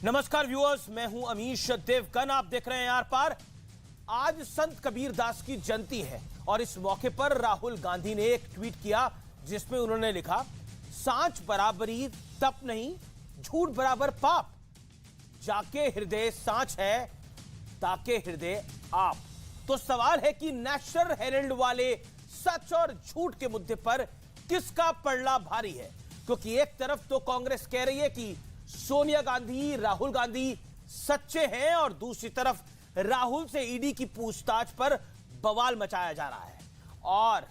नमस्कार व्यूअर्स, मैं हूं अमीश देवगन। आप देख रहे हैं आर पार। आज संत कबीर दास की जयंती है और इस मौके पर राहुल गांधी ने एक ट्वीट किया जिसमें उन्होंने लिखा, सांच बराबरी तप नहीं, झूठ बराबर पाप, जाके हृदय सांच है ताके हृदय आप। तो सवाल है कि नेशनल हेराल्ड वाले सच और झूठ के मुद्दे पर किसका पलड़ा भारी है, क्योंकि एक तरफ तो कांग्रेस कह रही है कि सोनिया गांधी, राहुल गांधी सच्चे हैं और दूसरी तरफ राहुल से ईडी की पूछताछ पर बवाल मचाया जा रहा है। और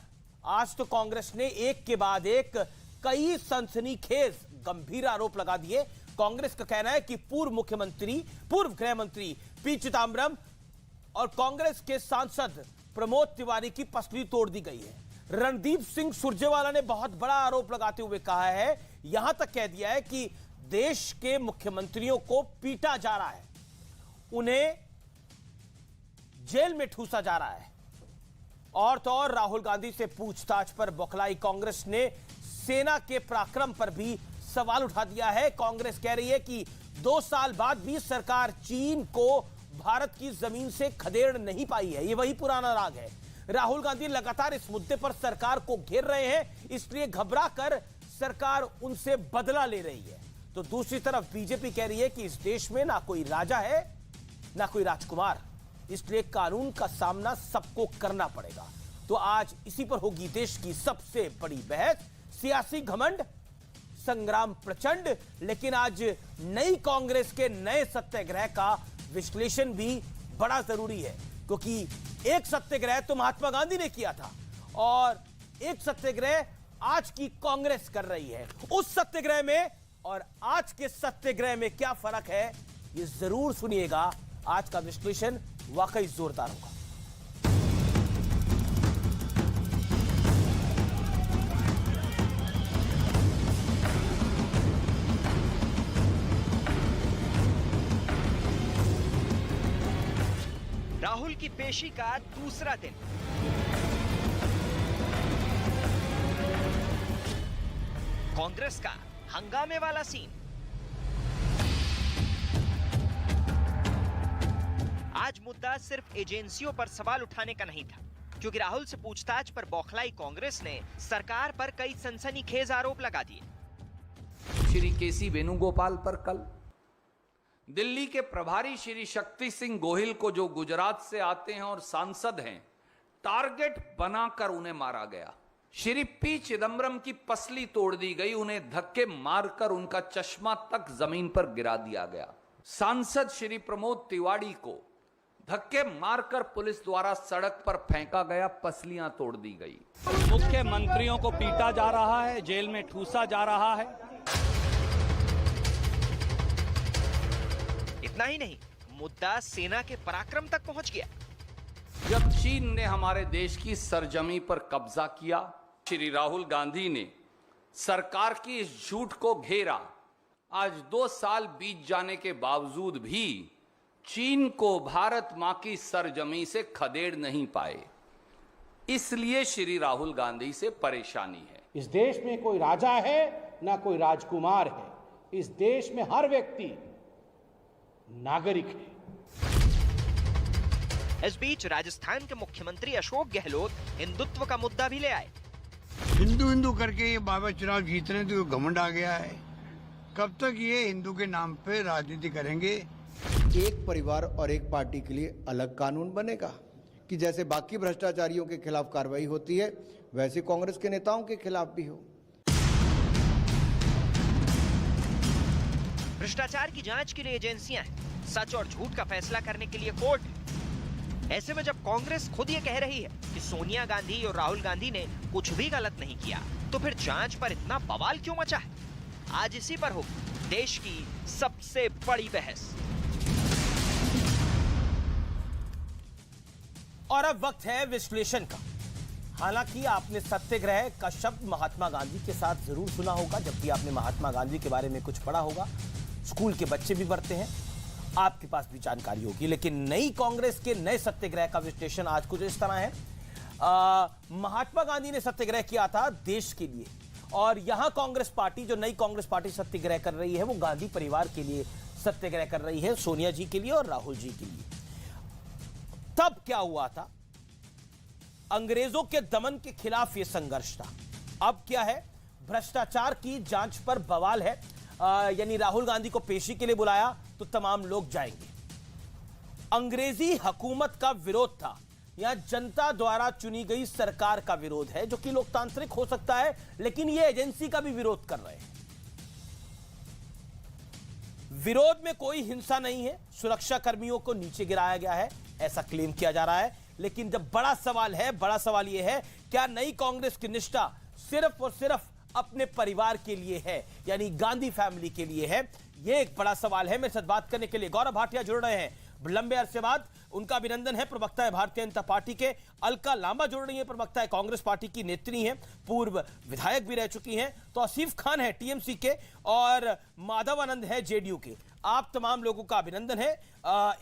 आज तो कांग्रेस ने एक के बाद एक कई सनसनीखेज गंभीर आरोप लगा दिए। कांग्रेस का कहना है कि पूर्व मुख्यमंत्री, पूर्व गृह मंत्री पी चिदंबरम और कांग्रेस के सांसद प्रमोद तिवारी की पसली तोड़ दी गई है। रणदीप सिंह सुरजेवाला ने बहुत बड़ा आरोप लगाते हुए कहा है, यहां तक कह दिया है कि देश के मुख्यमंत्रियों को पीटा जा रहा है, उन्हें जेल में ठूसा जा रहा है। और तो और राहुल गांधी से पूछताछ पर बौखलाई कांग्रेस ने सेना के पराक्रम पर भी सवाल उठा दिया है। कांग्रेस कह रही है कि 2 साल बाद भी सरकार चीन को भारत की जमीन से खदेड़ नहीं पाई है। ये वही पुराना राग है। राहुल गांधी लगातार इस मुद्दे पर सरकार को घेर रहे हैं, इसलिए घबरा कर सरकार उनसे बदला ले रही है। तो दूसरी तरफ बीजेपी कह रही है कि इस देश में ना कोई राजा है ना कोई राजकुमार, इसलिए कानून का सामना सबको करना पड़ेगा। तो आज इसी पर होगी देश की सबसे बड़ी बहस। सियासी घमंड, संग्राम प्रचंड, लेकिन आज नई कांग्रेस के नए सत्याग्रह का विश्लेषण भी बड़ा जरूरी है, क्योंकि एक सत्याग्रह तो महात्मा गांधी ने किया था और एक सत्याग्रह आज की कांग्रेस कर रही है। उस सत्याग्रह में और आज के सत्याग्रह में क्या फर्क है, ये जरूर सुनिएगा। आज का विश्लेषण वाकई जोरदार होगा। राहुल की पेशी का दूसरा दिन। कांग्रेस का हंगामे वाला सीन। आज मुद्दा सिर्फ एजेंसियों पर सवाल उठाने का नहीं था, क्योंकि राहुल से पूछताछ पर बौखलाई कांग्रेस ने सरकार पर कई सनसनीखेज आरोप लगा दिए। श्री केसी वेणुगोपाल पर कल दिल्ली के प्रभारी श्री शक्ति सिंह गोहिल को, जो गुजरात से आते हैं और सांसद हैं, टारगेट बनाकर उन्हें मारा गया। श्री पी चिदंबरम की पसली तोड़ दी गई, उन्हें धक्के मारकर उनका चश्मा तक जमीन पर गिरा दिया गया। सांसद श्री प्रमोद तिवारी को धक्के मारकर पुलिस द्वारा सड़क पर फेंका गया, पसलियां तोड़ दी गई। मुख्यमंत्रियों को पीटा जा रहा है, जेल में ठूसा जा रहा है। इतना ही नहीं, मुद्दा सेना के पराक्रम तक पहुंच गया। जब चीन ने हमारे देश की सरजमी पर कब्जा किया, श्री राहुल गांधी ने सरकार की इस झूठ को घेरा। आज 2 साल बीत जाने के बावजूद भी चीन को भारत मां की सरजमी से खदेड़ नहीं पाए, इसलिए श्री राहुल गांधी से परेशानी है। इस देश में कोई राजा है ना कोई राजकुमार है। इस देश में हर व्यक्ति नागरिक है। इस बीच राजस्थान के मुख्यमंत्री अशोक गहलोत हिंदुत्व का मुद्दा भी ले आए। हिंदू हिंदू करके ये बाबा चुनाव जीत रहे तो घमंड आ गया है। कब तक ये हिंदू के नाम पे राजनीति करेंगे? एक परिवार और एक पार्टी के लिए अलग कानून बनेगा कि जैसे बाकी भ्रष्टाचारियों के खिलाफ कार्रवाई होती है, वैसे कांग्रेस के नेताओं के खिलाफ भी हो। भ्रष्टाचार की जांच के लिए एजेंसियां हैं, सच और झूठ का फैसला करने के लिए कोर्ट है। ऐसे में जब कांग्रेस खुद ये कह रही है कि सोनिया गांधी और राहुल गांधी ने कुछ भी गलत नहीं किया, तो फिर जांच पर इतना बवाल क्यों मचा है? आज इसी पर होगी देश की सबसे बड़ी बहस। और अब वक्त है विश्लेषण का। हालांकि आपने सत्याग्रह का शब्द महात्मा गांधी के साथ जरूर सुना होगा, जब भी आपने महात्मा गांधी के बारे में कुछ पढ़ा होगा। स्कूल के बच्चे भी पढ़ते हैं, आपके पास भी जानकारी होगी। लेकिन नई कांग्रेस के नए सत्याग्रह का विश्लेषण आज कुछ इस तरह है। महात्मा गांधी ने सत्याग्रह किया था देश के लिए, और यहां कांग्रेस पार्टी, जो नई कांग्रेस पार्टी सत्याग्रह कर रही है, वो गांधी परिवार के लिए सत्याग्रह कर रही है सोनिया जी के लिए और राहुल जी के लिए। तब क्या हुआ था? अंग्रेजों के दमन के खिलाफ यह संघर्ष था। अब क्या है? भ्रष्टाचार की जांच पर बवाल है। यानी राहुल गांधी को पेशी के लिए बुलाया तो तमाम लोग जाएंगे। अंग्रेजी हुकूमत का विरोध था, यहां जनता द्वारा चुनी गई सरकार का विरोध है, जो कि लोकतांत्रिक हो सकता है, लेकिन यह एजेंसी का भी विरोध कर रहे हैं। विरोध में कोई हिंसा नहीं है, सुरक्षा कर्मियों को नीचे गिराया गया है, ऐसा क्लेम किया जा रहा है। लेकिन जब बड़ा सवाल यह है, क्या नई कांग्रेस की निष्ठा सिर्फ और सिर्फ अपने परिवार के लिए है, यानी गांधी फैमिली के लिए है? यह एक बड़ा सवाल है। मेरे साथ बात करने के लिए गौरव भाटिया जुड़ रहे हैं, लंबे अरसे बाद, उनका अभिनंदन है। प्रवक्ता है भारतीय जनता पार्टी के। अलका लांबा जुड़ रही है, प्रवक्ता है कांग्रेस पार्टी की नेत्री हैं, पूर्व विधायक भी रह चुकी हैं। तो आसिफ खान है टीएमसी के और माधव आनंद है जेडीयू के। आप तमाम लोगों का अभिनंदन है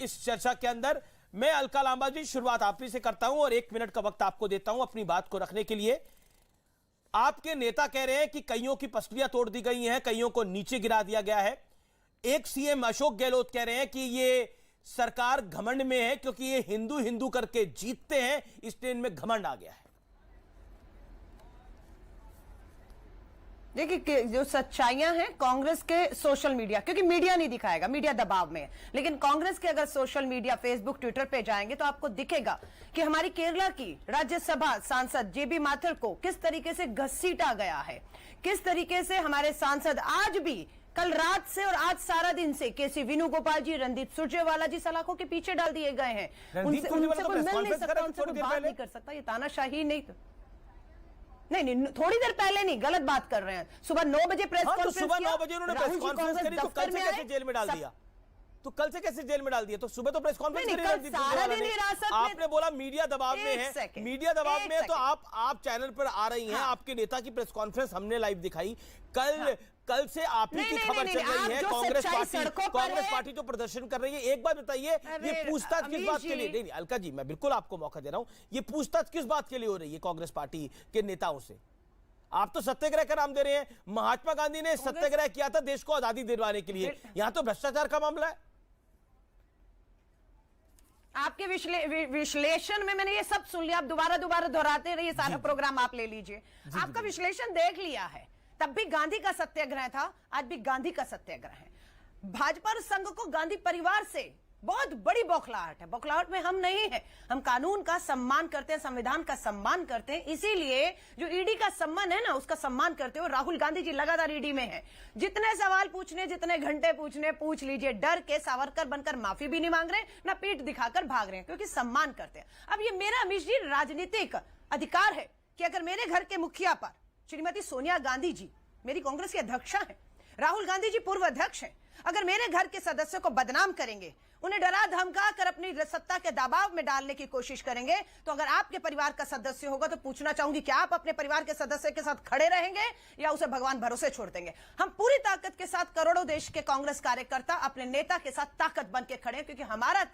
इस चर्चा के अंदर। मैं अलका लांबा जी शुरुआत आप ही से करता हूं और 1 मिनट का वक्त आपको देता हूं अपनी बात को रखने के लिए। आपके नेता कह रहे हैं कि कईयों की पसलियां तोड़ दी गई हैं, कईयों को नीचे गिरा दिया गया है। एक सीएम अशोक गहलोत कह रहे हैं कि ये सरकार घमंड में है क्योंकि ये हिंदू हिंदू करके जीतते हैं, इसलिए इनमें घमंड आ गया है। देखिए, जो सच्चाइयां हैं कांग्रेस के सोशल मीडिया, क्योंकि मीडिया नहीं दिखाएगा, मीडिया दबाव में है, लेकिन कांग्रेस के अगर सोशल मीडिया फेसबुक ट्विटर पे जाएंगे तो आपको दिखेगा कि हमारी केरला की राज्यसभा सांसद जेबी माथुर को किस तरीके से घसीटा गया है, किस तरीके से हमारे सांसद आज भी, कल रात से और आज सारा दिन से केसी वेणुगोपाल जी, रणदीप सुरजेवाला जी सलाखों के पीछे डाल दिए गए हैं। उनसे कोई मिल नहीं सकता, उनसे कोई बात नहीं कर सकता। ये तानाशाही नहीं, थोड़ी देर पहले नहीं, गलत बात कर रहे हैं। सुबह 9 बजे प्रेस कॉन्फ्रेंस सुबह 9 बजे उन्होंने प्रेस कॉन्फ्रेंस करी, तो कल से कैसे जेल में डाल दिया? तो कल से कैसे जेल में डाल दिया? तो सुबह तो प्रेस कॉन्फ्रेंस करी, आपने बोला मीडिया दबाव में है, मीडिया दबाव में है, तो आप चैनल पर आ रही हैं, आपके नेता की प्रेस कॉन्फ्रेंस हमने लाइव दिखाई। कल से आप ही की खबर चल रही है। कांग्रेस पार्टी जो प्रदर्शन कर रही है, एक बात बताइए, ये पूछताछ किस बात के लिए? नहीं अलका जी, मैं बिल्कुल आपको मौका दे रहा हूं, ये पूछताछ किस बात के लिए हो रही है कांग्रेस पार्टी के नेताओं से? आप तो सत्याग्रह का नाम दे रहे हैं। महात्मा गांधी ने सत्याग्रह किया था देश को आजादी दिलवाने के लिए, यहां तो भ्रष्टाचार का मामला है। आपके विश्लेषण में मैंने ये सब सुन लिया, आप दोबारा दोहराते रहिए, सारा प्रोग्राम आप ले लीजिए। आपका विश्लेषण देख लिया है, तब भी गांधी का सत्याग्रह था, आज भी गांधी का सत्याग्रह है। भाजपा और संघ को गांधी परिवार से बहुत बड़ी बौखलाहट है। बौखलाहट में हम नहीं है, हम कानून का सम्मान करते हैं, संविधान का सम्मान करते हैं। इसीलिए जो ईडी का सम्मान है ना, उसका सम्मान करते हुए राहुल गांधी जी लगातार ईडी में है। जितने सवाल पूछने, जितने घंटे पूछने, पूछ लीजिए। डर के सावरकर बनकर माफी भी नहीं मांग रहे, ना पीठ दिखाकर भाग रहे हैं, क्योंकि सम्मान करते हैं। अब ये मेरा अमीश जी राजनीतिक अधिकार है कि अगर मेरे घर के मुखिया पर श्रीमती सोनिया गांधी जी मेरी कांग्रेस की अध्यक्षा है, राहुल गांधी जी पूर्व अध्यक्ष हैं, अगर मेरे घर के सदस्यों को बदनाम करेंगे, उन्हें डरा धमका कर अपनी सत्ता के दबाव में डालने की कोशिश करेंगे, तो अगर आपके परिवार का सदस्य होगा तो पूछना चाहूंगी कि आप अपने परिवार के सदस्य के साथ खड़े रहेंगे या उसे भगवान भरोसे छोड़ देंगे? हम पूरी ताकत के साथ, करोड़ों देश के कांग्रेस कार्यकर्ता अपने नेता के साथ ताकत बन के खड़े हैं, क्योंकि हमारा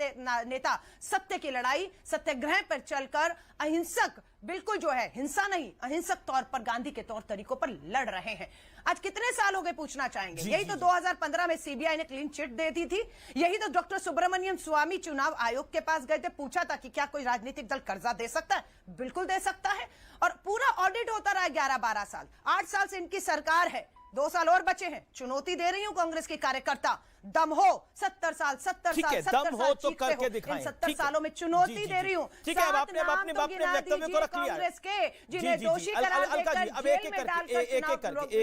नेता सत्य की लड़ाई, सत्याग्रह पर चलकर अहिंसक, बिल्कुल जो है हिंसा नहीं, अहिंसक तौर पर गांधी के तौर तरीकों पर लड़ रहे हैं। आज कितने साल हो गए पूछना चाहेंगे? यही तो 2015 में सीबीआई ने क्लीन चिट दे दी थी। यही तो डॉक्टर सुब्रमण्यम स्वामी चुनाव आयोग के पास गए थे, पूछा था कि क्या कोई राजनीतिक दल कर्जा दे सकता है? बिल्कुल दे सकता है। और पूरा ऑडिट होता रहा 11-12 साल। 8 साल से इनकी सरकार है, 2 साल और बचे हैं। चुनौती दे रही हूं कांग्रेस की कार्यकर्ता, दम हो 70 साल दम हो तो करके दिखाएं। 70 सालों में चुनौती दे रही हूं। ठीक है, अब आपने अपने वक्तव्य को रख लिया कांग्रेस के, जिन्हें दोषी करार देकर अब एक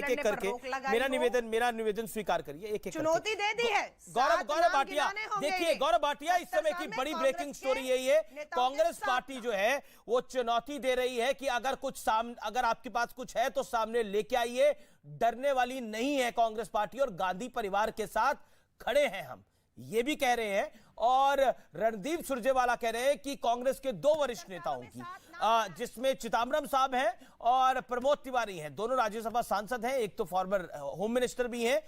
एक करके मेरा निवेदन स्वीकार करिए। एक एक चुनौती दे दी है गौरव भाटिया। देखिए गौरव भाटिया, इस समय की बड़ी ब्रेकिंग स्टोरी यही है, कांग्रेस पार्टी जो है वो चुनौती दे रही है कि अगर आपके पास कुछ है तो सामने लेके आइए। डरने वाली नहीं है कांग्रेस पार्टी और गांधी परिवार के साथ खड़े हैं हम, ये भी कह रहे हैं। और रणदीप सुरजेवाला कह रहे हैं कि कांग्रेस के 2 वरिष्ठ नेताओं की, जिसमें चिदंबरम साहब हैं और प्रमोद तिवारी हैं, दोनों राज्यसभा सांसद हैं, एक तो फॉर्मर होम मिनिस्टर भी हैं,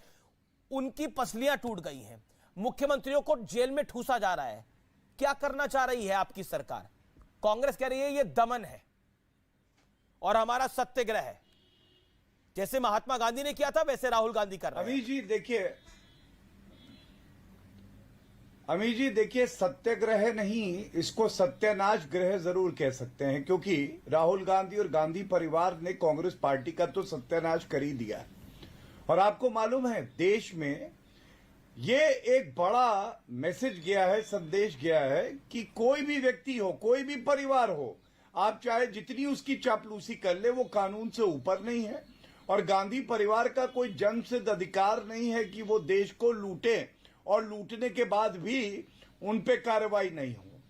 उनकी पसलियां टूट गई हैं। मुख्यमंत्रियों को जेल में ठूसा जा रहा है। क्या करना चाह रही है आपकी सरकार? कांग्रेस कह रही है ये दमन है और हमारा सत्याग्रह है। जैसे महात्मा गांधी ने किया था वैसे राहुल गांधी कर रहे हैं। अभी जी देखिए, अमीर जी देखिए, सत्याग्रह नहीं, इसको सत्यानाश ग्रह जरूर कह सकते हैं, क्योंकि राहुल गांधी और गांधी परिवार ने कांग्रेस पार्टी का तो सत्यानाश कर ही दिया है। और आपको मालूम है, देश में ये एक बड़ा मैसेज गया है, संदेश गया है कि कोई भी व्यक्ति हो, कोई भी परिवार हो, आप चाहे जितनी उसकी चापलूसी कर ले, वो कानून से ऊपर नहीं है। और गांधी परिवार का कोई जन्मसिद्ध अधिकार नहीं है कि वो देश को लूटे और लूटने के बाद भी उन पे कार्रवाई नहीं हो।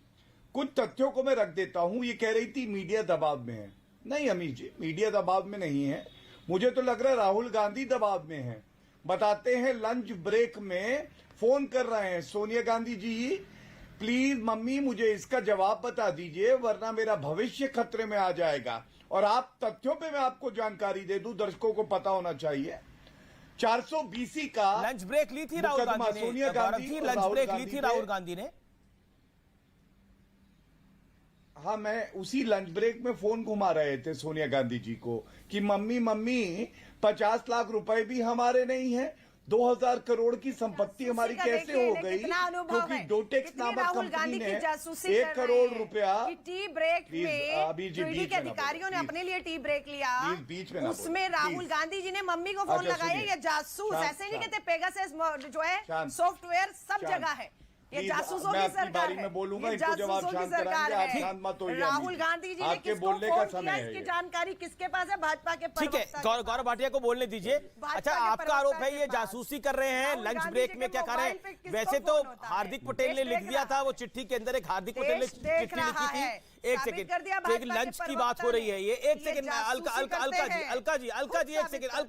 कुछ तथ्यों को मैं रख देता हूं। ये कह रही थी मीडिया दबाव में है। नहीं अमीर जी, मीडिया दबाव में नहीं है। मुझे तो लग रहा है राहुल गांधी दबाव में है। बताते हैं, लंच ब्रेक में फोन कर रहे हैं, सोनिया गांधी जी प्लीज मम्मी मुझे इसका जवाब बता दीजिए, वरना मेरा भविष्य खतरे में आ जाएगा। और आप तथ्यों पे मैं आपको जानकारी दे दूं, दर्शकों को पता होना चाहिए। 420 का लंच ब्रेक ली थी राहुल गांधी ने, सोनिया गांधी लंच ब्रेक ली थी राहुल गांधी ने। हाँ, मैं उसी लंच ब्रेक में फोन घुमा रहे थे सोनिया गांधी जी को कि मम्मी 50 लाख रुपए भी हमारे नहीं है, 2000 करोड़ की संपत्ति हमारी कैसे हो गई, क्योंकि डोटेक्स नामक कंपनी ने 1 करोड़ रुपया टी ब्रेक में अभी जी ईडी के अधिकारियों ने अपने लिए टी ब्रेक लिया, बीच में उसमें राहुल गांधी जी ने मम्मी को फोन लगाया। ये जासूस, ऐसे नहीं कहते, पेगासस जो है सॉफ्टवेयर सब जगह है, ये जासूसों की सरकार है, बोलूंगा, ये जासूसों की सरकार है। राहुल गांधी जी ने किसको फोन किया, इसकी जानकारी किसके पास है? भाजपा के ठीक है, गौरव भाटिया को बोलने दीजिए। अच्छा, आपका आरोप है ये जासूसी कर रहे हैं लंच ब्रेक में, क्या कर रहे हैं? वैसे तो हार्दिक पटेल ने लिख दिया था, वो चिट्ठी के अंदर एक हार्दिक पटेल ने चिट्ठी लिखी थी। एक सेकंड, लंच की बात हो रही है ये, एक सेकंड, अलका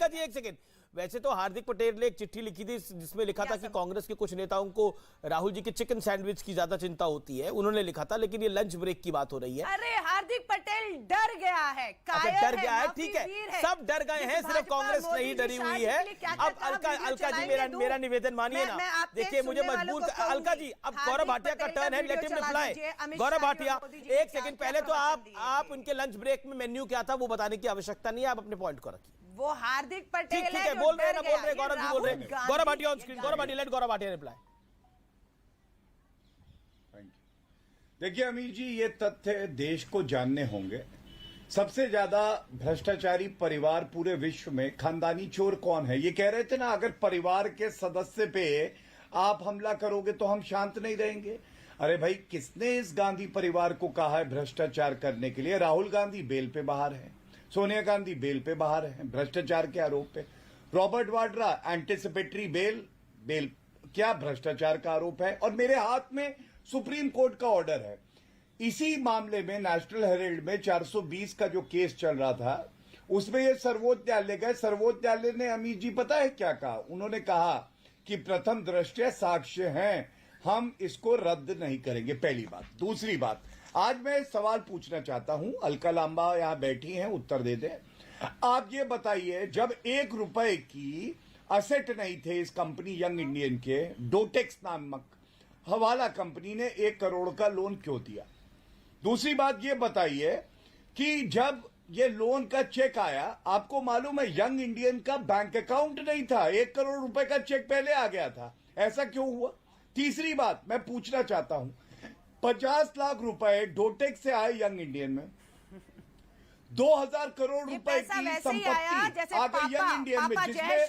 जी एक सेकंड। वैसे तो हार्दिक पटेल ने एक चिट्ठी लिखी थी जिसमें लिखा था कि कांग्रेस के कुछ नेताओं को राहुल जी के चिकन सैंडविच की ज्यादा चिंता होती है, उन्होंने लिखा था। लेकिन ये लंच ब्रेक की बात हो रही है। अरे हार्दिक पटेल डर गया है, डर गया है, ठीक है, सब डर गए हैं, सिर्फ कांग्रेस नहीं डरी हुई है। अब अलका जी मेरा निवेदन मानिए ना, देखिए मुझे मजबूर, अलका जी अब गौरव भाटिया का टर्न है, let him reply. Gaurav Bhatia एक सेकंड, पहले तो आप उनके लंच ब्रेक में मेन्यू क्या था वो बताने की आवश्यकता नहीं है, आप अपने पॉइंट को रखिए। वो हार्दिक पटेल ठीक है, बोल रहे हैं, गौरव जी बोल रहे हैं। Gaurav Bhatia on screen, Gaurav Bhatia, let Gaurav Bhatia reply. देखिए अमीर जी, ये तथ्य देश को जानने होंगे। सबसे ज्यादा भ्रष्टाचारी परिवार पूरे विश्व में खानदानी चोर कौन है? ये कह रहे थे ना, अगर परिवार के सदस्य पे आप हमला करोगे तो हम शांत नहीं रहेंगे। अरे भाई, किसने इस गांधी परिवार को कहा है भ्रष्टाचार करने के लिए? राहुल गांधी बेल पे बाहर है, सोनिया गांधी बेल पे बाहर है भ्रष्टाचार के आरोप पे। रॉबर्ट वाड्रा एंटिसिपेटरी बेल क्या भ्रष्टाचार का आरोप है? और मेरे हाथ में सुप्रीम कोर्ट का ऑर्डर है। इसी मामले में नेशनल हेराल्ड में 420 का जो केस चल रहा था, उसमें ये सर्वोच्च न्यायालय गए। सर्वोच्च न्यायालय ने अमीर जी पता है क्या कहा? उन्होंने कहा कि प्रथम दृष्टया साक्ष्य हैं, हम इसको रद्द नहीं करेंगे, पहली बात। दूसरी बात, आज मैं सवाल पूछना चाहता हूं, अलका लांबा यहां बैठी हैं, उत्तर दे दें। आप ये बताइए, जब 1 रुपए की असेट नहीं थे इस कंपनी यंग इंडियन के, डोटेक्स नामक हवाला कंपनी ने 1 करोड़ का लोन क्यों दिया? दूसरी बात ये बताइए कि जब ये लोन का चेक आया, आपको मालूम है यंग इंडियन का बैंक अकाउंट नहीं था, 1 करोड़ रुपए का चेक पहले आ गया था, ऐसा क्यों हुआ? तीसरी बात मैं पूछना चाहता हूं, 50 लाख रुपए डोटेक्स से आए यंग इंडियन में, 2000 करोड़ रुपए की संपत्ति आ गई यंग इंडियन में, जिसमें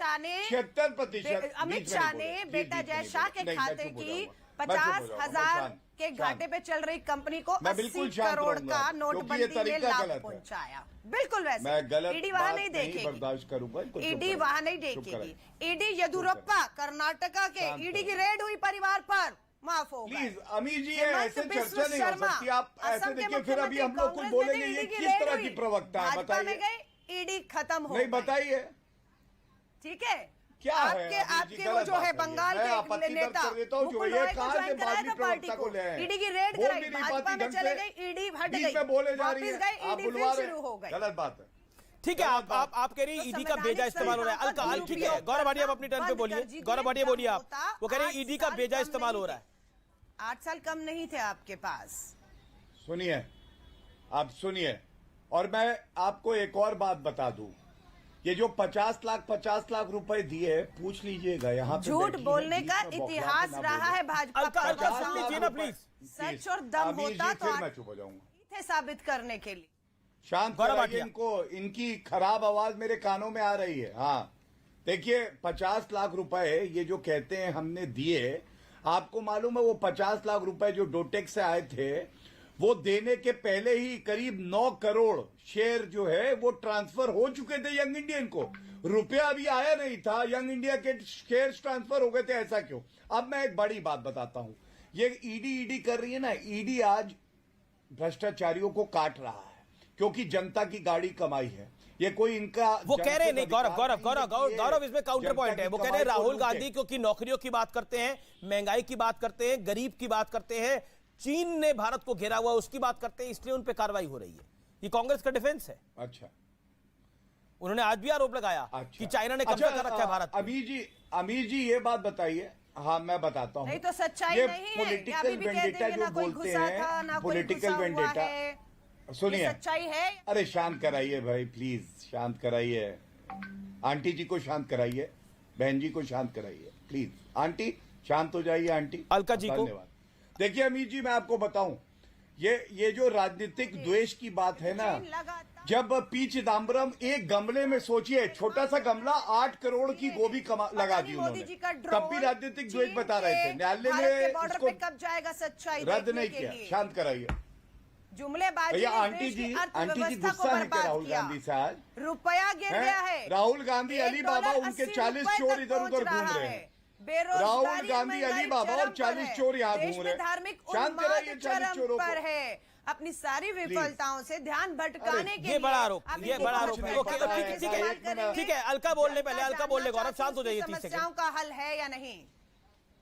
76% अमित शाह ने बेटा जय शाह के खाते की 50,000 के घाटे पे चल रही कंपनी को 80 करोड़ का नोटबंदी में लाभ पहुंचाया। बिल्कुल वैसे ईडी वहां नहीं देखेगी, बर्दाश्त करूंगा, ईडी वहां नहीं देखेगी। ईडी येदुरप्पा कर्नाटका के ईडी की रेड हुई परिवार पर, माफ हो प्लीज अमीर जी, ऐसे चर्चा नहीं हो सकती। आप ऐसे देखिए, फिर अभी हम लोग कुछ बोलेंगे ये किस तरह की प्रवक्ता है, बताइए। ईडी खत्म हो नहीं, बताइए ठीक है क्या है? आपके वो जो है बंगाल के नेता मुकुल रॉय को ज्वाइन कराया था पार्टी को, ईडी की रेड कराई, भाजपा में चले गए, ईडी हट गई, वापस गए, ईडी फिर शुरू हो गई। गलत बात है। ठीक है, आप कह रही ईडी का बेजा इस्तेमाल हो रहा है। अलका, ठीक है, गौरव भाटिया आप अपनी टर्न पे बोलिए। गौरव भाटिया बोलिए, आप वो कह रहे हैं ईडी का बेजा इस्तेमाल हो रहा है। 8 साल कम नहीं थे आपके पास। सुनिए, आप सुनिए, और मैं आपको एक और बात बता दूं, ये जो 50 लाख रुपए दिए, पूछ लीजिएगा यहाँ पे झूठ बैठी बोलने हैं, का बीच में बौखला इतिहास के ना रहा बोले। है भाजपा अलका का। अलका सुन लीजिए ना प्लीज। सच और दम अमीर होता जी, तो फिर आज मैं चुप हो जाऊंगा। थे साबित करने के लिए। शांत गौरव कराइए भाटिया। इनको, इनकी खराब आवाज मेरे कानों में आ रही है। हाँ देखिए, 50 लाख रुपए ये जो कहते हैं हमने दिए, आपको मालूम है वो 50 लाख रुपए जो डोटेक से आए थे, वो देने के पहले ही करीब 9 करोड़ शेयर जो है वो ट्रांसफर हो चुके थे यंग इंडियन को। रुपया अभी आया नहीं था, यंग इंडिया के शेयर ट्रांसफर हो गए थे। ऐसा क्यों? अब मैं एक बड़ी बात बताता हूं, ये ईडी कर रही है ना, ईडी आज भ्रष्टाचारियों को काट रहा है क्योंकि जनता की गाड़ी कमाई है। ये कोई इनका वो कह रहे हैं नहीं, जनहित गौरव अधिकार नहीं है कि गौरव इसमें काउंटर जनता पॉइंट है। की वो कह रहे कमाई हैं को राहुल लूटे। गांधी क्योंकि नौकरियों की बात करते हैं, महंगाई की बात करते हैं, गरीब की बात करते हैं, चीन ने भारत को घेरा हुआ उसकी बात करते हैं, इसलिए उन पर कार्रवाई हो रही है। ये कांग्रेस का डिफेंस है। अच्छा, उन्होंने आज भी आरोप लगाया कि चाइना ने कब्जा कर रखा है भारत पे। अमीर जी ये बात बताइए। हाँ मैं बताता हूँ। नहीं तो सच्चाई ये नहीं है। पॉलिटिकल अभी भी कह वेंडेटा देंगे जो ना कोई बोलते घुसा था, हैं, ना कोई पॉलिटिकल घुसा हुआ वेंडेटा, है। सुनिए। ये सच्चाई है। अरे शांत कराइए भाई, प्लीज शांत कराइए। आंटी जी को शांत कराइए, बहन जी को शांत कराइए प्लीज। आंटी शांत हो जाइए। आंटी अलका जी को धन्यवाद। देखिए अमीर जी, मैं आपको बताऊं, ये जो राजनीतिक द्वेष की बात है ना, जब पी चिदम्बरम एक गमले में, सोचिए छोटा सा गमला 8 करोड़ की गोभी लगा दी मोदी जी का उन्होंने, तब भी राजनीतिक द्वेष बता रहे थे। न्यायालय ने इसको कब जाएगा सच्चाई रद्द नहीं किया। शांत कराइए जुमलेबाजी। भैया। आंटी जी गुस्सा है क्या राहुल गांधी से आज? रुपया गिर गया है। राहुल गांधी अली बाबा उनके 40 चोर इधर उधर घूम रहे हैं। राहुल गांधी अली बाबा और 40 चोर यहाँ घूम रहे हैं। धार्मिक शांत कराइए 40 चोरों पर को। है। अपनी सारी विफलताओं से ध्यान भटकाने के लिए ये बड़ा आरोप, आप ये इनकी बड़ा बहुत आरोप है। बड़ी ओके, बात ठीक है, करेंगे। ठीक है। अलका बोलने पहले, अलका बोलने गौरव शांत हो जाइए 30 समस्याओं सेकंड। का हल है या नहीं?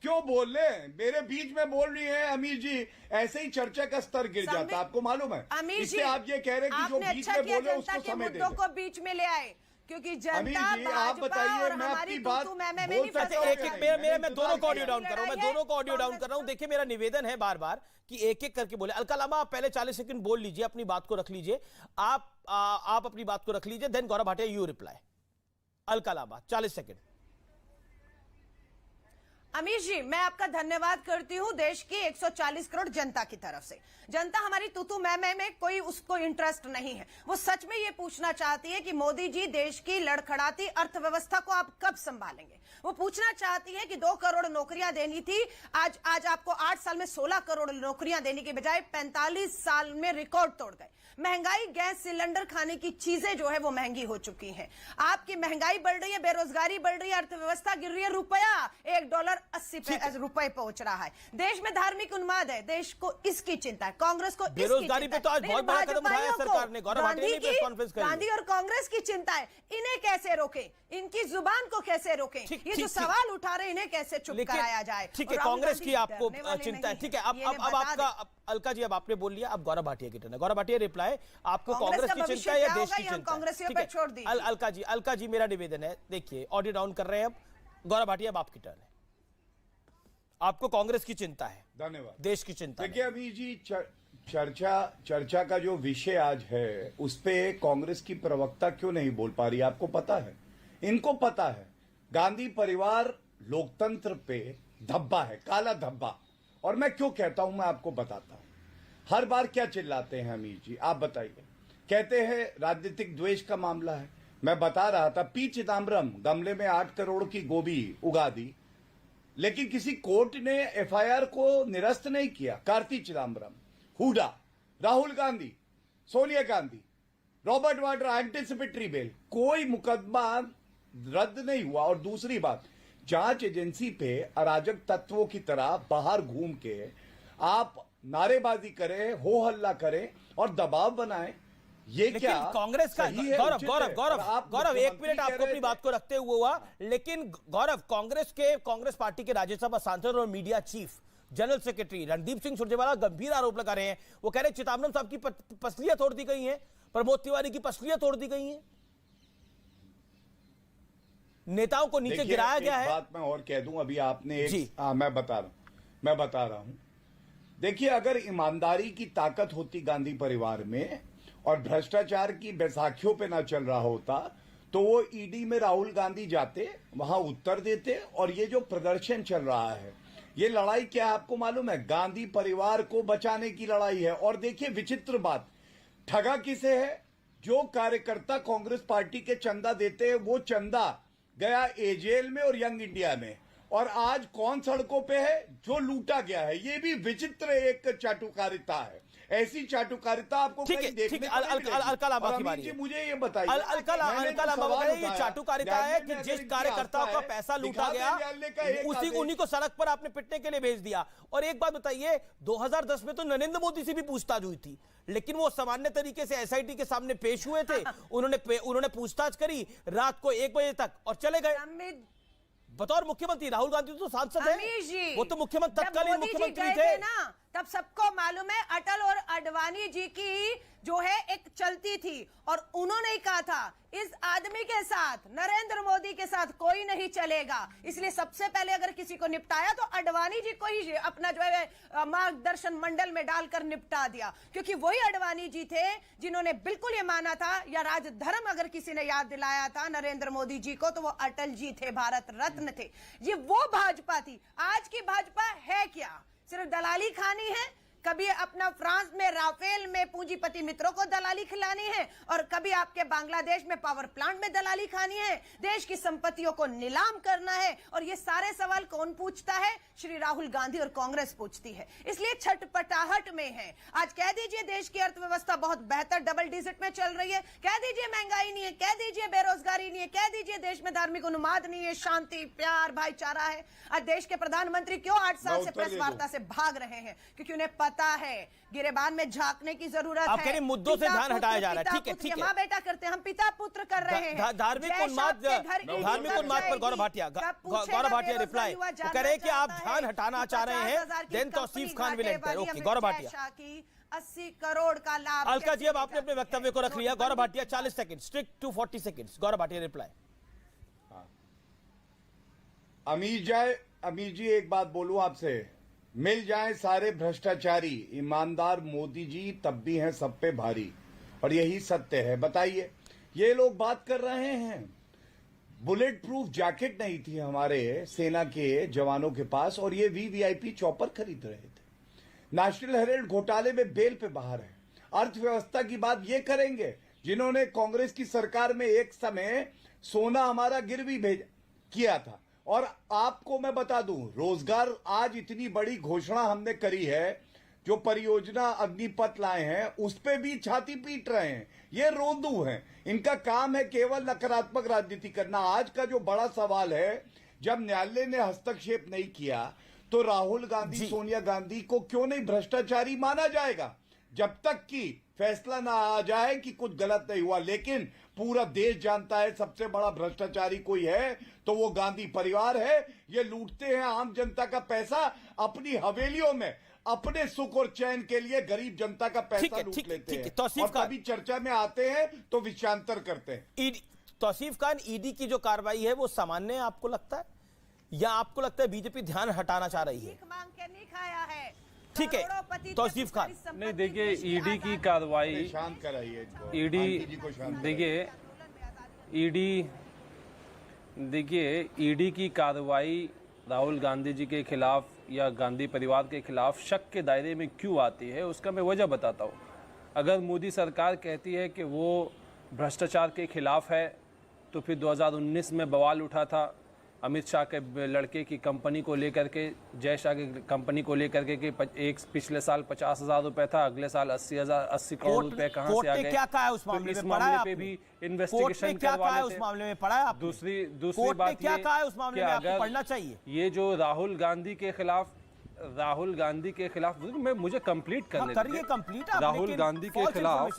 क्यों बोल रहे हैं? मेरे बीच में बोल रही है अमीर जी, ऐसे ही चर्चा का स्तर गिर जाता है, आपको मालूम है। अमीर जी, इसलिए आप ये कह रहे हैं कि जो आपने बीच अच्छा में किया बोले जनता उसको के समय दे मुद्दों दें। को बीच में ले आए, क्योंकि जनता अमीर जी, आप भाजपा बताइए, और मैं हमारी अपनी बात तू-तू मैं बोल नहीं सकता फंसे हूं एक हुए एक हैं। मैं दोनों को ऑडियो डाउन कर रहा हूं, मैं लड़ाई है, दोनों को ऑडियो डाउन कांग्रेस कर रहा हूं। देखिए मेरा निवेदन है बार बार कि एक एक करके बोले। अलका लामा आप पहले 40 सेकंड बोल लीजिए, अपनी बात को रख लीजिए। आप अपनी बात को रख लीजिए, then Gaurav Bhatia you reply. Alka Lamba 40 second. Amir ji, मैं आपका धन्यवाद करती हूं देश की 140 करोड़ जनता की तरफ से। जनता हमारी तू मैं में कोई उसको इंटरेस्ट नहीं है। वो सच में ये पूछना चाहती है कि मोदी जी देश की लड़खड़ाती अर्थव्यवस्था को आप कब संभालेंगे। वो पूछना चाहती है कि 2 करोड़ नौकरियां देनी थी, आज आपको 8 साल में 16 करोड़ नौकरियां देने के बजाय 45 साल में रिकॉर्ड तोड़ गए। महंगाई, गैस सिलेंडर, खाने की चीजें जो है वो महंगी हो चुकी हैं। आपकी महंगाई बढ़ रही है, बेरोजगारी बढ़ रही है, अर्थव्यवस्था गिर रही है, रुपया $1.80 रुपए पहुंच रहा है। देश में धार्मिक उन्माद है, देश को इसकी चिंता है, कांग्रेस को बेरोजगारी पे तो आज बहुत बड़ा कदम उठाया सरकार ने। गौरव भाटिया ने प्रेस कॉन्फ्रेंस करी। गांधी और कांग्रेस की चिंता है, इन्हें कैसे रोके, इनकी जुबान को कैसे रोके, ये जो सवाल उठा रहे इन्हें कैसे चुप कराया जाए। ठीक है, कांग्रेस की आपको चिंता है, ठीक है। अब आपका अलका जी, अब आपने बोल लिया, अब गौरव भाटिया की टर्न है। गौरव भाटिया रिप्लाई, आपको कांग्रेस की चिंता है या देश की चिंता है? अलका जी मेरा निवेदन है, देखिए ऑडियो डाउन कर रहे हैं अब। गौरव भाटिया अब आपकी टर्न है। आपको कांग्रेस की चिंता है, धन्यवाद। देश की चिंता देखिए अभी जी, चर्चा का जो विषय आज है उस पे कांग्रेस की प्रवक्ता क्यों नहीं बोल पा रही? आपको पता है, इनको पता है गांधी परिवार लोकतंत्र पे धब्बा है, काला धब्बा। और मैं क्यों कहता हूं, मैं आपको बताता हूं। हर बार क्या चिल्लाते हैं अमीर जी, आप बताइए। कहते हैं राजनीतिक द्वेष का मामला है। मैं बता रहा था, पी चिदम्बरम गमले में 8 करोड़ की गोभी उगा दी, लेकिन किसी कोर्ट ने एफआईआर को निरस्त नहीं किया। Karti Chidambaram, Hooda, Rahul Gandhi, Sonia Gandhi, Robert Vadra, anticipatory bail, कोई मुकदमा रद्द नहीं हुआ। और दूसरी बात, जांच एजेंसी पे अराजक तत्वों की तरह बाहर घूम के आप नारेबाजी करें, हो हल्ला करें और दबाव बनाएं, ये लेकिन क्या कांग्रेस का? गौरव 1 मिनट आपको अपनी बात को रखते हुए हुआ, लेकिन गौरव कांग्रेस पार्टी के राज्यसभा सांसद और media chief general secretary Randeep Singh Surjewala गंभीर आरोप लगा रहे हैं। वो कह रहे हैं चिदम्बरम साहब की पसलियां तोड़ दी गई हैं, प्रमोद तिवारी की पसलियां तोड़ दी गई हैं, नेताओं को नीचे गिराया गया है। बात मैं और कह दूं, अभी आपने मैं बता रहा हूं। देखिए, अगर ईमानदारी की ताकत होती गांधी परिवार में और भ्रष्टाचार की बैसाखियों पे ना चल रहा होता, तो वो ईडी में राहुल गांधी जाते, वहां उत्तर देते, और ये जो प्रदर्शन चल रहा है, ये लड़ाई क्या है आपको मालूम है? गांधी परिवार को बचाने की लड़ाई है। और देखिए विचित्र बात, ठगा किसे है? जो कार्यकर्ता कांग्रेस पार्टी के चंदा देते हैं, वो चंदा गया एजेल में और यंग इंडिया में। और आज कौन सड़कों पे है? जो लूटा गया है। ये भी विचित्र एक चाटुकारिता है। ऐसी चाटुकारिता आपको ठीक कहीं है, देखने ठीक है। को नहीं मिलेगी। अलका लांबा की और बारी अमित जी, है। मुझे ये बताइए, अलका लांबा कह रहे हैं, ये चाटुकारिता है कि जिस कार्यकर्ताओं का पैसा लूटा गया उन्हीं को सड़क पर आपने पिटने के लिए भेज दिया। और एक बात बताइए, 2010 में तो नरेंद्र मोदी से भी पूछताछ हुई थी, लेकिन वो सामान्य तरीके से एसआईटी के सामने पेश हुए थे। उन्होंने पूछताछ करी रात को 1 बजे तक और चले गए। बतौर मुख्यमंत्री राहुल गांधी तो सांसद है, वो तो मुख्यमंत्री, तत्कालीन मुख्यमंत्री थे ना, तब सबको मालूम है अटल और अडवाणी जी की जो है एक चलती थी, और उन्होंने ही कहा था इस आदमी के साथ, नरेंद्र मोदी के साथ कोई नहीं चलेगा। इसलिए सबसे पहले अगर किसी को निपटाया तो अडवाणी जी को ही अपना जो है मार्गदर्शन मंडल में डालकर निपटा दिया, क्योंकि वही अडवाणी जी थे जिन्होंने बिल्कुल ये माना था, या राजधर्म अगर किसी ने याद दिलाया था नरेंद्र मोदी जी को, तो वो अटल जी थे, भारत रत्न थे। ये वो भाजपा थी। आज की भाजपा है क्या? सिर्फ दलाली खानी है, कभी अपना फ्रांस में राफेल में पूंजीपति मित्रों को दलाली खिलानी है, और कभी आपके बांग्लादेश में पावर प्लांट में दलाली खानी है, देश की संपत्तियों को नीलाम करना है। और ये सारे सवाल कौन पूछता है? श्री राहुल गांधी और कांग्रेस पूछती है। इसलिए छटपटाहट में है। आज कह दीजिए देश की अर्थव्यवस्था बहुत बेहतर डबल डिजिट में चल रही है, कह दीजिए महंगाई नहीं है, कह दीजिए बेरोजगारी नहीं है, कह दीजिए देश में धार्मिक उन्माद नहीं है, शांति प्यार भाईचारा है। आज देश के प्रधानमंत्री क्यों 8 साल से प्रेस वार्ता से भाग रहे हैं? क्योंकि उन्हें पता है गिरेबान में झांकने की जरूरत आप है। कह रहे मुद्दों से ध्यान हटाया जा रहा है। ठीक है, ठीक है। माँ बेटा करते हैं, हम पिता पुत्र कर रहे हैं। धार्मिक उन्माद पर गौरव भाटिया रिप्लाई कह रहे हैं कि आप ध्यान हटाना चाह रहे हैं, then Tauseef Khan will enter. Okay, Gaurav Bhatia 80 crore का लाभ। अलका जी, अब आपने अपने वक्तव्य को रख लिया। Gaurav Bhatia 40 second, strict to 40 seconds. Gaurav Bhatia reply. Amir ji एक बात बोलूं आपसे, मिल जाए सारे भ्रष्टाचारी, ईमानदार मोदी जी तब भी हैं सब पे भारी, और यही सत्य है। बताइए, ये लोग बात कर रहे हैं, बुलेट प्रूफ जैकेट नहीं थी हमारे सेना के जवानों के पास, और ये वीवीआईपी चॉपर खरीद रहे थे। नेशनल हेराल्ड घोटाले में बेल पे बाहर है। अर्थव्यवस्था की बात ये करेंगे जिन्होंने कांग्रेस की सरकार में एक समय सोना हमारा गिरवी किया था। और आपको मैं बता दूं, रोजगार आज इतनी बड़ी घोषणा हमने करी है, जो परियोजना अग्निपथ लाए हैं उस पे भी छाती पीट रहे हैं। ये रोंदू हैं, इनका काम है केवल नकारात्मक राजनीति करना। आज का जो बड़ा सवाल है, जब न्यायालय ने हस्तक्षेप नहीं किया तो राहुल गांधी सोनिया गांधी को क्यों नहीं भ्रष्टाचारी माना जाएगा, जब तक कि फैसला ना आ जाए कि कुछ गलत नहीं हुआ। लेकिन पूरा देश जानता है सबसे बड़ा भ्रष्टाचारी कोई है तो वो गांधी परिवार है। ये लूटते हैं आम जनता का पैसा अपनी हवेलियों में, अपने सुख और चैन के लिए गरीब जनता का पैसा लूट लेते हैं, और कभी चर्चा में आते हैं तो विषयांतर करते हैं। तौसीफ खान, ईडी की जो कार्रवाई है वो सामान्य है आपको लगता है, या आपको लगता है बीजेपी ध्यान हटाना चाह रही है? मांग के नहीं खाया है। ठीक है तौसीफ खान। नहीं, देखिए ईडी की कार्रवाई, शांत कराइए ईडी, देखिए ईडी की कार्रवाई राहुल गांधी जी के खिलाफ या गांधी परिवार के खिलाफ शक के दायरे में क्यों आती है, उसका मैं वजह बताता हूँ। अगर मोदी सरकार कहती है कि वो भ्रष्टाचार के खिलाफ है, तो फिर 2019 में बवाल उठा था अमित शाह के लड़के की कंपनी को लेकर के, जय शाह की कंपनी को लेकर के कि एक पिछले साल 50,000 रुपए था, अगले साल 80 करोड़ रुपए कहां से आ गए। क्या कहा है उस मामले में? पढ़ा है पे भी इन्वेस्टिगेशन करवा उस मामले में पढ़ा है आपने? दूसरी बात क्या कहा है उस मामले में, आपको पढ़ना चाहिए। ये जो राहुल गांधी के खिलाफ मुझे कंप्लीट करने करिए, कंप्लीट। राहुल गांधी के खिलाफ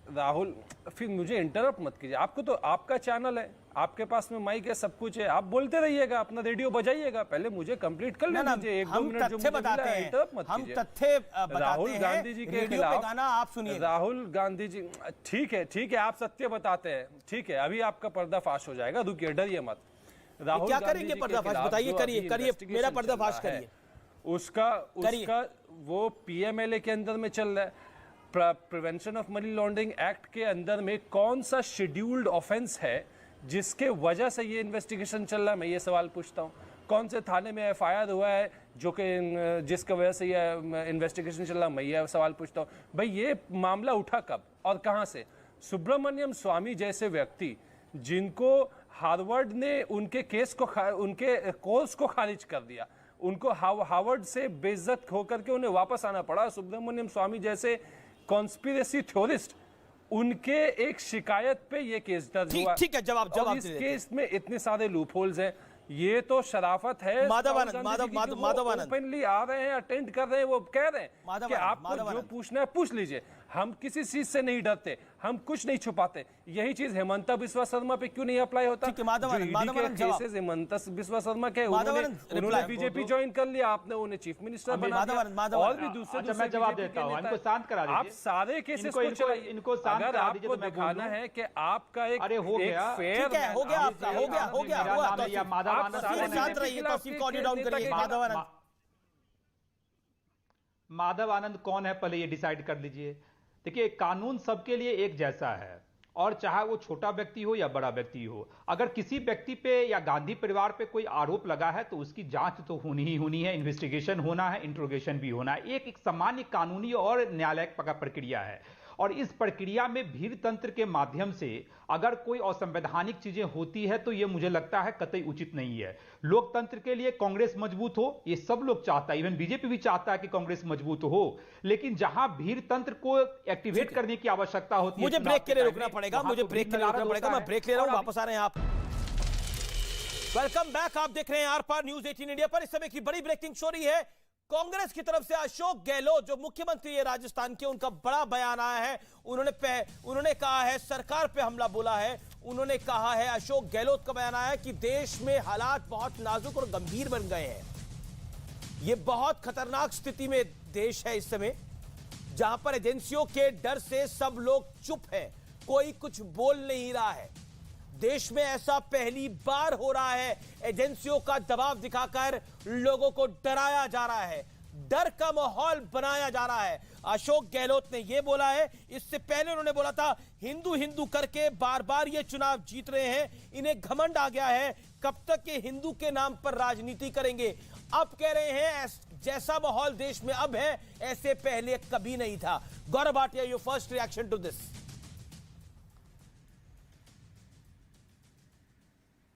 राहुल फिर मुझे इंटरप्ट मत कीजिए। आपको तो आपका चैनल है, आपके पास में माइक है, सब कुछ है, आप बोलते रहिएगा, अपना रेडियो बजाइएगा। पहले मुझे कंप्लीट कर लेना दीजिए, 1-2 मिनट जो मुझे मिला है, इंटरप्ट मत कीजिए। हम तथ्य बताते हैं, राहुल गांधी जी के खिलाफ गाना आप सुनिए। राहुल गांधी जी, ठीक है, आप सत्य बताते हैं, ठीक है, अभी आपका पर्दाफाश हो जाएगा, रुकिए, डरिए मत। राहुल क्या करेंगे पर्दाफाश? बताइए, करिए, मेरा पर्दाफाश करिए। उसका वो पीएमएलए के अंदर में चल रहा है। Prevention of money laundering act के अंदर में कौन सा शेड्यूल्ड ऑफेंस है जिसके वजह से ये इन्वेस्टिगेशन चल रहा है? मैं ये सवाल पूछता हूँ। कौन से थाने में एफआईआर हुआ है जो कि जिसकी वजह से ये इन्वेस्टिगेशन चल रहा है? मैं ये सवाल पूछता हूँ। भाई ये मामला उठा कब और कहाँ से? सुब्रमण्यम स्वामी जैसे व्यक्ति जिनको हार्वर्ड ने उनके केस को उनके कोर्स को खारिज कर दिया, उनको हार्वर्ड से बेइज्जत होकर के उन्हें वापस आना पड़ा। सुब्रमण्यम स्वामी जैसे कॉन्स्पिरेसी थ्योरिस्ट, उनके एक शिकायत पे ये केस दर्ज हुआ। ठीक है, जवाब इस केस में इतने सारे लूपहोल्स हैं। ये तो शराफत है। माधवानंद ओपनली आ रहे हैं, अटेंड कर रहे हैं, वो कह रहे हैं कि आपको जो पूछना है पूछ लीजिए, हम किसी चीज से नहीं डरते, हम कुछ नहीं छुपाते। यही चीज हेमंता बिस्वा शर्मा पे क्यों नहीं अप्लाई होता? केसेस हेमंता बिस्वा शर्मा के, उन्होंने बीजेपी ज्वाइन कर लिया, आपने उन्हें चीफ मिनिस्टर बना दिया और भी दूसरे। मैं जवाब देता हूं, इनको शांत करा दीजिए। आप सारे केसेस को चलाइए। इनको शांत अगर करा दीजिए आपको तो मैं दिखाना है कि आपका एक अरे हो गया, ठीक है, हो गया आपका, हो गया माधव आनंद कौन है पहले ये डिसाइड कर लीजिए। देखिए, कानून सबके लिए एक जैसा है, और चाहे वो छोटा व्यक्ति हो या बड़ा व्यक्ति हो। अगर किसी व्यक्ति पे या गांधी परिवार पे कोई आरोप लगा है तो उसकी जांच तो होनी ही होनी है, इन्वेस्टिगेशन होना है, इंट्रोगेशन भी होना है। एक सामान्य कानूनी और न्यायालयिक प्रक्रिया है, और इस प्रक्रिया में भीड़ तंत्र के माध्यम से अगर कोई असंवैधानिक चीजें होती है तो यह मुझे लगता है कतई उचित नहीं है। लोकतंत्र के लिए कांग्रेस मजबूत हो, ये सब लोग चाहता है, इवन बीजेपी भी चाहता है कि कांग्रेस मजबूत हो, लेकिन जहां भीड़ तंत्र को एक्टिवेट करने की आवश्यकता होती है। मुझे ब्रेक के लिए रुकना पड़ेगा, मुझे ब्रेक के लिए रुकना पड़ेगा, मैं ब्रेक ले रहा हूं, वापस आ रहे हैं आप। वेलकम बैक, आप देख रहे हैं आर पार न्यूज 18 इंडिया पर। इस समय की बड़ी ब्रेकिंग स्टोरी है। कांग्रेस की तरफ से अशोक गहलोत जो मुख्यमंत्री है राजस्थान के, उनका बड़ा बयान आया है। उन्होंने कहा है, सरकार पे हमला बोला है। उन्होंने कहा है, अशोक गहलोत का बयान आया है कि देश में हालात बहुत नाजुक और गंभीर बन गए हैं। यह बहुत खतरनाक स्थिति में देश है इस समय, जहां पर एजेंसियों के डर से सब लोग चुप है, कोई कुछ बोल नहीं रहा है। देश में ऐसा पहली बार हो रहा है, एजेंसियों का दबाव दिखाकर लोगों को डराया जा रहा है, डर का माहौल बनाया जा रहा है। अशोक गहलोत ने यह बोला है। इससे पहले उन्होंने बोला था, हिंदू हिंदू करके बार बार ये चुनाव जीत रहे हैं, इन्हें घमंड आ गया है, कब तक ये हिंदू के नाम पर राजनीति करेंगे। अब कह रहे हैं जैसा माहौल देश में अब है, ऐसे पहले कभी नहीं था। Gaurav Bhatia, your first reaction to this.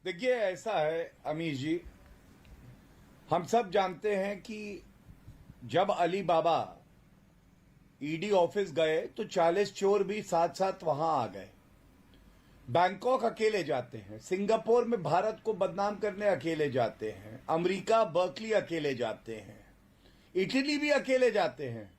देखिए, ऐसा है अमीर जी, हम सब जानते हैं कि जब अली बाबा ईडी ऑफिस गए तो 40 चोर भी साथ साथ वहां आ गए। बैंकॉक अकेले जाते हैं, सिंगापुर में भारत को बदनाम करने अकेले जाते हैं, अमेरिका बर्कली अकेले जाते हैं, इटली भी अकेले जाते हैं।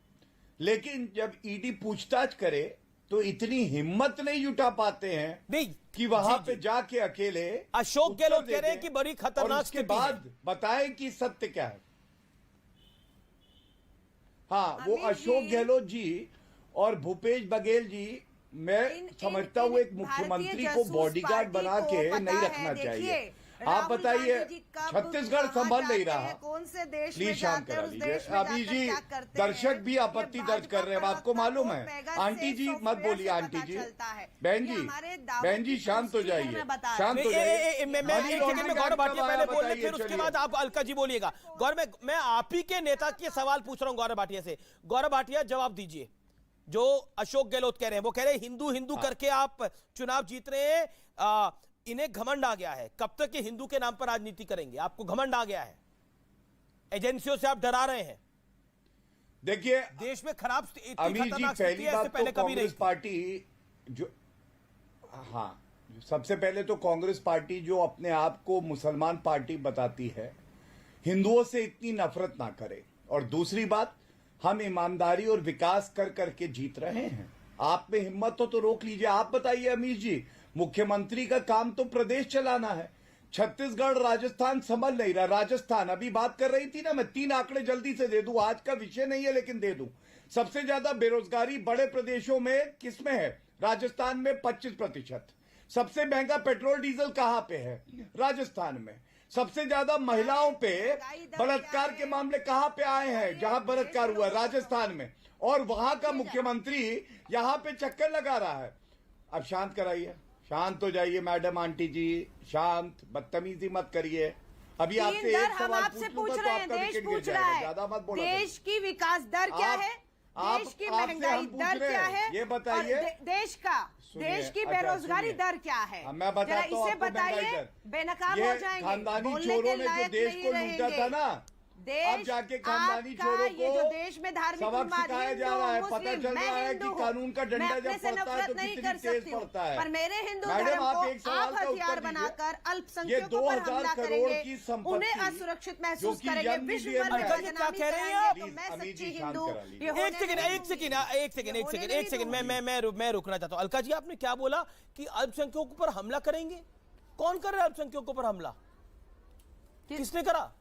लेकिन जब ईडी पूछताछ करे तो इतनी हिम्मत नहीं जुटा पाते हैं नहीं कि वहां पे जाके अकेले अशोक गहलोत कह रहे हैं कि बड़ी खतरनाक के बाद बताएं कि सत्य क्या है। हाँ, वो अशोक गहलोत जी और भूपेश बघेल जी, मैं समझता हूँ एक मुख्यमंत्री को बॉडीगार्ड बना के नहीं रखना चाहिए। आप बताइए, छत्तीसगढ़ संभल नहीं रहा, कौन से देश प्लीज शांत करा लीजिए। अभी जी दर्शक भी आपत्ति दर्ज कर रहे हैं, आपको मालूम है। आंटी जी मत बोलिए, आंटी जी, बहन जी शांत हो जाइए, शांत हो जाइए। मैं गौरव भाटिया पहले बोल रहे, फिर उसके बाद आप अलका जी बोलिएगा। गौरव, मैं आप ही के नेता के सवाल पूछ रहा हूँ गौरव भाटिया से। गौरव भाटिया, जवाब दीजिए। जो अशोक गहलोत कह रहे हैं, वो कह रहे हैं हिंदू हिंदू करके आप चुनाव जीत रहे हैं, इन्हें घमंड आ गया है, कब तक ये हिंदू के नाम पर राजनीति करेंगे, आपको घमंड आ गया है, एजेंसियों से आप डरा रहे हैं। देखिए, देश में खराब अमीर जी, पहली बात तो कांग्रेस पार्टी जो, हाँ, सबसे पहले तो कांग्रेस पार्टी जो अपने आप को मुसलमान पार्टी बताती है, हिंदुओं से इतनी नफरत ना करे। और दूसरी बात, हम ईमानदारी और विकास कर करके जीत रहे हैं। आप में हिम्मत हो तो रोक लीजिए। आप बताइए अमीर जी, मुख्यमंत्री का काम तो प्रदेश चलाना है, छत्तीसगढ़ राजस्थान संभल नहीं रहा। राजस्थान अभी बात कर रही थी ना, मैं 3 आंकड़े जल्दी से दे दूं, आज का विषय नहीं है लेकिन दे दूं। सबसे ज्यादा बेरोजगारी बड़े प्रदेशों में किसमें है? राजस्थान में 25%। सबसे महंगा पेट्रोल डीजल कहां पे है? राजस्थान में। सबसे ज्यादा महिलाओं पे बलात्कार के मामले कहां पे आए हैं? जहां बलात्कार हुआ राजस्थान में, और वहां का मुख्यमंत्री यहां पे चक्कर लगा रहा है। अब शांत कराइए, शांत हो जाइए मैडम आंटी जी, शांत, बदतमीजी मत करिए। अभी आपसे एक हम सवाल आपसे पूछ पूछ लूंगा तो रहे हैं, आपका देश विकेट गिर पूछ रहा जाएगा। है, ज्यादा मत बोला देश की विकास दर क्या है, देश की आपसे महंगाई हम पूछ दर रहे क्या हैं, है, ये बताइए। और देश की अच्छा, बेरोजगारी सुनिए। दर क्या है? मैं बताता हूं इसे आपको महंगाई बताइए, दर। बेनकाब ये हो जाएंगे, खानदानी बोलने चोरों के ने जो लायक देश नहीं को लूटा रहेंगे। था ना, देश अब जाके खानदानी आपका, चोरों ये जो को देश में धार्मिक सबक उन्माद, सिखाया हिंदू, जा रहा है। पता मुस्लिम, चल मैं रहा है हिंदू कि हूं, कानून का मैं डंडा अपने जब से पड़ता है नफरत तो नहीं कितनी कर तेज सकती हूं, पड़ता है। पर मेरे हिंदू मैडम, धर्म आप को एक सवाल आप का उत्तर हथियार दीजिए। बनाकर ये अल्पसंख्यकों पर 2000 हमला करोड़ करेंगे, की संपत्ति उन्हें असुरक्षित जो महसूस कि करेंगे, यंग विश्व इंडियन भर में है। बदनामी क्या कह रही हैं करेंगे, आप? तो मैं अमीर जी सच्ची शांत हिंदू, करा लीजिए। ये होने एक सेकंड नहीं एक सेकंड दूंगी। एक सेकंड एक होने सेकंड नहीं एक सेकंड दूंगी। मैं रुकना चाहता हूं। अलका जी, आपने क्या बोला कि अल्पसंख्यकों पर हमला करेंगे? कौन कर रहा है अल्पसंख्यकों पर हमला? किसने करा?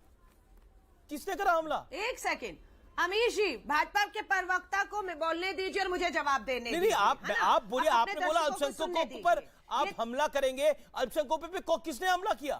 किसने करा हमला? एक सेकंड, अमीश जी, भाजपा के प्रवक्ता को मैं बोलने दीजिए और मुझे जवाब देने नहीं दीजिए, आप है ना? आप बोलिए, आप अपने आपने बोला दर्शकों को सुनने अल्पसंख्यकों पर दीजिए। आप ये हमला करेंगे, अल्पसंख्यकों पे किसने हमला किया?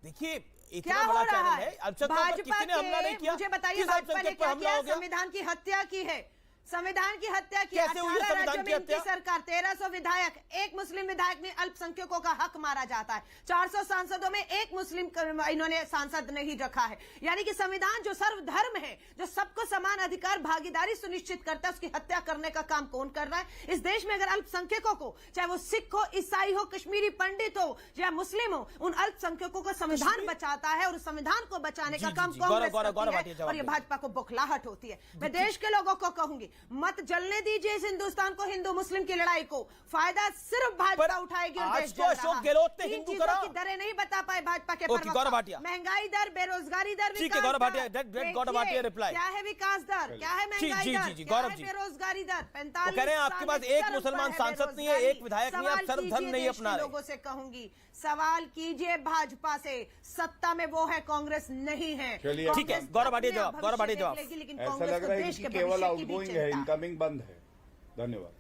देखिए क्या इतना हो बड़ा रहा चैनल है? है, अल्पसंख्यकों पर भाजपा किसी ने हमला नहीं किया। मुझे बताइए, किस भाजपा ने अल्पसंख्यक पर क्या हमला किया? हो गया? संविधान की हत्या की है, संविधान की हत्या की। कैसे हुई है 18 संविधान राज्यों की में इनकी हत्या? सरकार, 1300 विधायक, एक मुस्लिम विधायक में अल्पसंख्यकों का हक मारा जाता है। 400 सांसदों में एक मुस्लिम इन्होंने सांसद नहीं रखा है। यानी कि संविधान जो सर्वधर्म है, जो सबको समान अधिकार भागीदारी सुनिश्चित करता है, उसकी हत्या करने का काम कौन कर रहा है? इस देश में अगर अल्पसंख्यकों को, चाहे वो सिख हो, ईसाई हो, कश्मीरी पंडित हो या मुस्लिम हो, उन अल्पसंख्यकों को संविधान बचाता है, और उस संविधान को बचाने का काम कांग्रेस करती है, और ये भाजपा को बौखलाहट होती है। मैं देश के लोगों को कहूंगी, मत जलने दीजिए इस हिंदुस्तान को, हिंदू मुस्लिम की लड़ाई को। फायदा सिर्फ भाजपा उठाएगी और आज देश तो जल अशोक रहा है। गहलोत ने तीन हिंदू चीजों करा। की दरें नहीं बता पाए भाजपा के ओके, गौरव प्रवक्ता। भाटिया। महंगाई दर, बेरोजगारी दर, ठीक है, विकास गौरव भाटिया, दर। let गौरव भाटिया देखिए, reply। क्या है विकास दर, क्या है महंगाई जी, दर, जी, जी, क्या गौरव है जी। बेरोजगारी दर? वो 45 कह रहे हैं आपके साल पास इस एक तरफ मुसलमान पर सांसद नहीं है, बेरोजगारी। एक विधायक नहीं है, आप सवाल सर्वधर्म कीजिए नहीं देश अपना के रहे। लोगों से कहूंगी, सवाल कीजिए भाजपा से, सत्ता में वो है, कांग्रेस नहीं है। चलिए, ठीक है, कांग्रेस गौरव भाटिया अपना जवाब, गौरव भाटिया भविष्य जवाब। देख लेगी, लेकिन ऐसा कांग्रेस लग को रहा है देश कि के केवल भविष्य की भी आउटगोइंग है, चिंता है। इनकमिंग बंद है। धन्यवाद।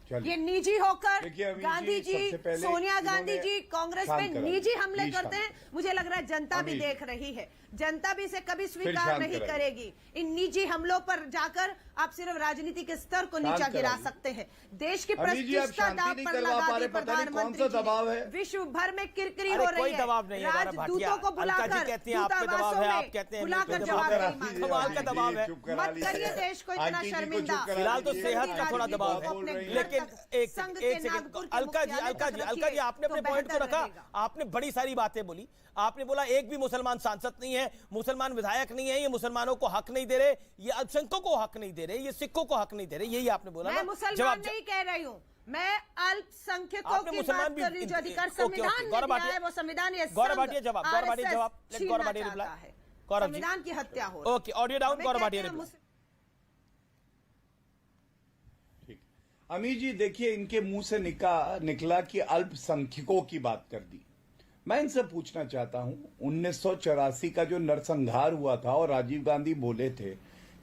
चलिए, ये निजी होकर देखिए अमीर गांधी जी, जी, सबसे पहले सोनिया गांधी इन्होंने जी कांग्रेस शांत पे करा निजी लीजिए, हमले प्लीज करते शांत। हैं। मुझे लग रहा है जनता भी अमीर। देख रही है, जनता भी इसे कभी स्वीकार शांत नहीं कराइए। करेगी। इन निजी हमलों पर जाकर आप सिर्फ राजनीति के स्तर को नीचा शांत गिरा कराइए। सकते हैं, देश की अमीर जी, आप प्रतिष्ठा शांति दांव नहीं पर करवा लगा पा दी रहे, पता नहीं कौन प्रधानमंत्री सा जी ने। दबाव है। विश्व भर में किरकिरी अरे हो रही कोई है, दबाव नहीं है, गौरव राजदूतों भाटिया। को अलका जी बुलाकर कहती हैं आप पे दबाव दूतावासों है, आप में कहते हैं बुलाकर नहीं, जवाब कमाल नहीं मांगे। कमाल का दबाव है। मत करिए देश को इतना शर्मिंदा। फिलहाल तो सेहत का थोड़ा दबाव है, लेकिन एक संघ के सेकंड, नागपुर के अलका जी, मुख्यालय अलका तक जी, अलका जी, रखिए, आपने अपने तो पॉइंट को बेहतर रखा। रहेगा। आपने बड़ी सारी बातें बोली। आपने बोला एक भी मुसलमान सांसद नहीं है, मुसलमान विधायक नहीं है, ये मुसलमानों को हक नहीं दे रहे, ये अल्पसंख्यकों को हक नहीं दे रहे, ये सिखों को हक नहीं दे रहे, यही आपने बोला मैं ना? मुसलमान नहीं कह रही हूँ, मैं अल्पसंख्यकों आपने की मुसलमान बात भी कर रही हूँ। जो अधिकार ओके, ओके, संविधान में गौरव दिया भाटिया, है, वो संविधान ये गौरव संघ, भाटिया जवाब, गौरव भाटिया जवाब, RSS गौरव भाटिया छीनना रिप्लाई। चाहता है। गौरव जी, संविधान की हत्या हो रही है। ओके, ऑडियो डाउन, हमें गौरव कहते भाटिया हैं रिप्लाई। ठीक। अमीर जी, देखिए, इनके मुंह से निकला कि अल्पसंख्यकों की बात कर दी। मैं इनसे पूछना चाहता हूं, 1984 का जो नरसंहार हुआ था और राजीव गांधी बोले थे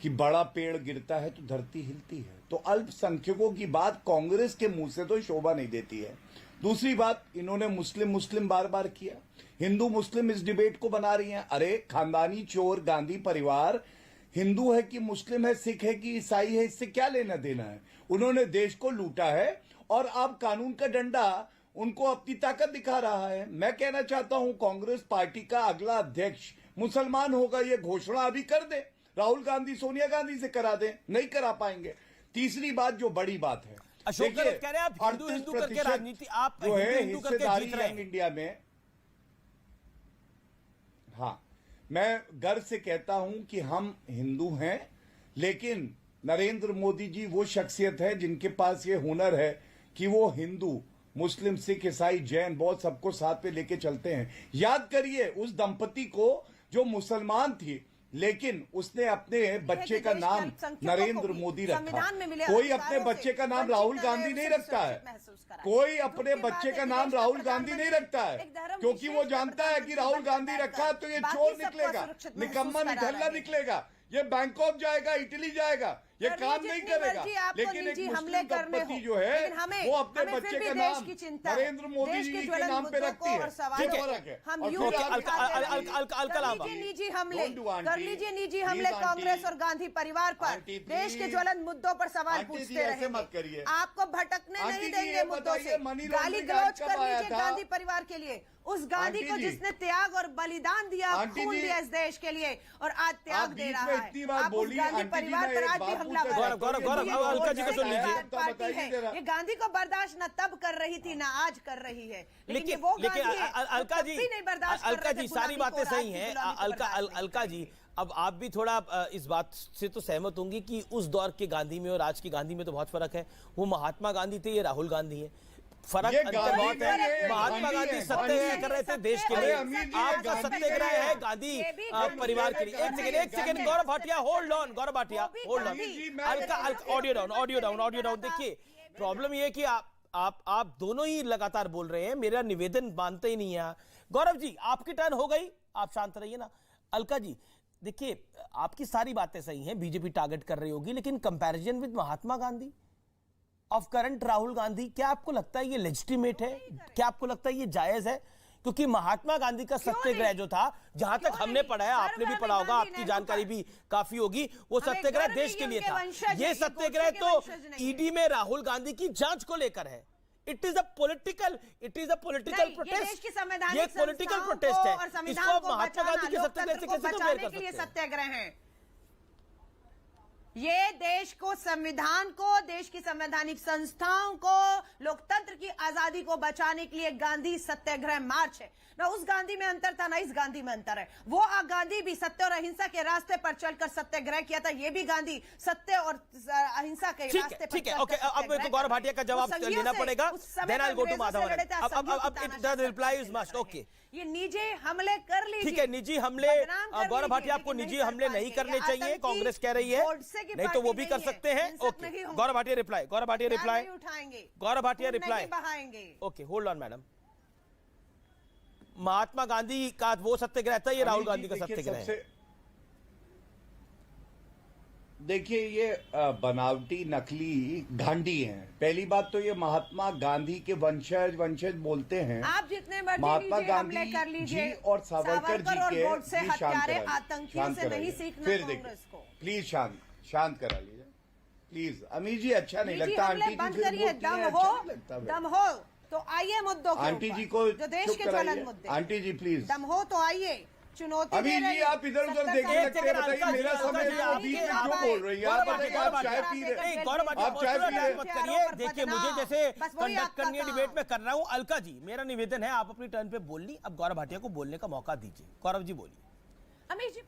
कि बड़ा पेड़ गिरता है तो धरती हिलती है, तो अल्पसंख्यकों की बात कांग्रेस के मुंह से तो शोभा नहीं देती है। दूसरी बात, इन्होंने मुस्लिम मुस्लिम बार बार किया, हिंदू मुस्लिम इस डिबेट को बना रही हैं। अरे खानदानी चोर गांधी परिवार हिंदू है कि मुस्लिम है, सिख है कि ईसाई है, इससे क्या लेना देना है? उन्होंने देश को लूटा है और अब कानून का डंडा उनको अपनी ताकत दिखा रहा है। मैं कहना चाहता हूं, कांग्रेस पार्टी का अगला अध्यक्ष मुसलमान होगा, ये घोषणा अभी कर दे। राहुल गांधी सोनिया गांधी से करा दें, नहीं करा पाएंगे। तीसरी बात, जो बड़ी बात है, अशोक गहलोत कह रहे हैं आप हिंदू हिंदू करके राजनीति, आप जो है हिंदू करके हिस्सेदारी जीत रहे यंग हैं। इंडिया में। हाँ, मैं गर्व से कहता हूं कि हम हिंदू हैं, लेकिन नरेंद्र मोदी जी वो शख्सियत है जिनके पास ये हुनर है कि वो हिंदू मुस्लिम सिख ईसाई जैन बौद्ध सबको साथ में लेके चलते हैं। याद करिए उस दंपति को जो मुसलमान थी, लेकिन उसने अपने बच्चे का नाम नरेंद्र मोदी रखा। कोई अपने बच्चे का नाम राहुल गांधी नहीं रखता है, कोई अपने बच्चे का नाम राहुल गांधी नहीं रखता है, क्योंकि वो जानता है कि राहुल गांधी रखा तो ये चोर निकलेगा, निकम्मा निठल्ला निकलेगा, ये बैंकॉक जाएगा, इटली जाएगा, ये काम नहीं करेगा। लेकिन एक मुस्लिम दंपति जो है वो अपने बच्चे का नाम नरेंद्र मोदी जी के नाम पे रखती है। ये फर्क है। हम निजी हमले कर लीजिए, निजी हमले कांग्रेस और गांधी परिवार पर, देश के ज्वलंत मुद्दों पर सवाल पूछते रहेंगे, आपको भटकने नहीं देंगे मुद्दों से। गाली गलौज कर लीजिए गांधी परिवार के लिए, उस गांधी को जिसने त्याग और बलिदान दिया, खून दिया इस देश के लिए, और आज त्याग दे रहा है। आप उस गांधी परिवार पर आज भी हमला कर रहे हैं। ये गांधी को बर्दाश्त न तब कर रही थी, ना आज कर रही है। लेकिन वो अलका जी, अलका जी सारी बातें सही हैं। अलका जी, अब आप भी थोड़ा इस बात से तो सहमत होंगी कि उस दौर के गांधी में और आज की गांधी में तो बहुत फर्क है। वो महात्मा गांधी थे, ये राहुल गांधी है। फर्क अंतर बहुत है। महात्मा गांधी सत्याग्रह कर रहे थे देश के लिए, आपका सत्याग्रह है गांधी परिवार के लिए। एक second Gaurav Bhatia, hold on Gaurav Bhatia, hold on. Alka, audio down. देखिए प्रॉब्लम ये है कि आप दोनों ही लगातार बोल रहे हैं, मेरा निवेदन मानते ही नहीं है। गौरव जी आपकी टर्न हो गई, आप शांत रहिए ना। अलका जी देखिए, आपकी सारी बातें सही हैं, बीजेपी टारगेट कर रही होगी, लेकिन comparison with Mahatma Gandhi of current Rahul Gandhi, क्या आपको लगता है ये लेजिटिमेट है? क्या आपको लगता है ये जायज है? क्योंकि महात्मा गांधी का सत्याग्रह जो था, जहां तक हमने पढ़ा है, आपने भी पढ़ा होगा, आपकी जानकारी भी काफी होगी, वो सत्याग्रह देश के लिए था। ये सत्याग्रह तो ईडी में राहुल गांधी की जांच को लेकर है। It is a political protest. ये पॉलिटिकल प्रोटेस्ट है। इसको महात्मा गांधी के सत्याग्रह से कैसे कंपेयर कर सकते हैं? सत्याग्रह है ये, देश को, संविधान को, देश की संवैधानिक संस्थाओं को, लोकतंत्र की आजादी को बचाने के लिए गांधी सत्याग्रह मार्च है। ना उस गांधी में अंतर था, ना इस गांधी में अंतर है। वो गांधी भी सत्य और अहिंसा के रास्ते पर चलकर सत्याग्रह किया था, ये भी गांधी सत्य और अहिंसा के रास्ते पर। ठीक है, ओके, अब मेरे को गौरव भाटिया का जवाब लेना पड़ेगा। Then I will go to Madhav. अब it does reply is must. Okay, ये निजी हमले कर लीजिए। ठीक है, निजी हमले, गौरव भाटिया आपको निजी हमले नहीं करने चाहिए, कांग्रेस कह रही है, नहीं तो वो भी कर सकते हैं। Okay, Gaurav Bhatia reply, Gaurav Bhatia reply. Okay, hold on madam. Mahatma Gandhi का वो सत्याग्रह था, ये राहुल गांधी का सत्याग्रह है। देखिए ये बनावटी नकली गांधी हैं। पहली बात तो ये महात्मा गांधी के वंशज बोलते हैं। आप जितने मर्जी महात्मा गांधी कर लीजिए जी और सावरकर जी के आतंकियों से नहीं सीखना फिर देखिए, प्लीज शांत करा लीजिए प्लीज। अमीर जी अच्छा नहीं लगता, आंटी जी दम हो तो आइए मुद्दों के आंटी जी को जो देश के ज्वलंत मुद्दे। आंटी जी प्लीज दम हो तो आइए, चुनौती अभी जी आप इधर उधर देखने लगते हैं। बताइए मेरा समय बीच में क्यों बोल रही है? आप बताइए, आप चाय पी रहे हैं, आप चाय पी रहे मत करिए। देखिए मुझे जैसे कंडक्ट करनी है डिबेट में कर रहा हूँ। अलका जी मेरा निवेदन है, आप अपनी टर्न पे बोल ली, अब गौरव भाटिया को बोलने का मौका दीजिए। गौरव जी बोलिए। अमीर जी,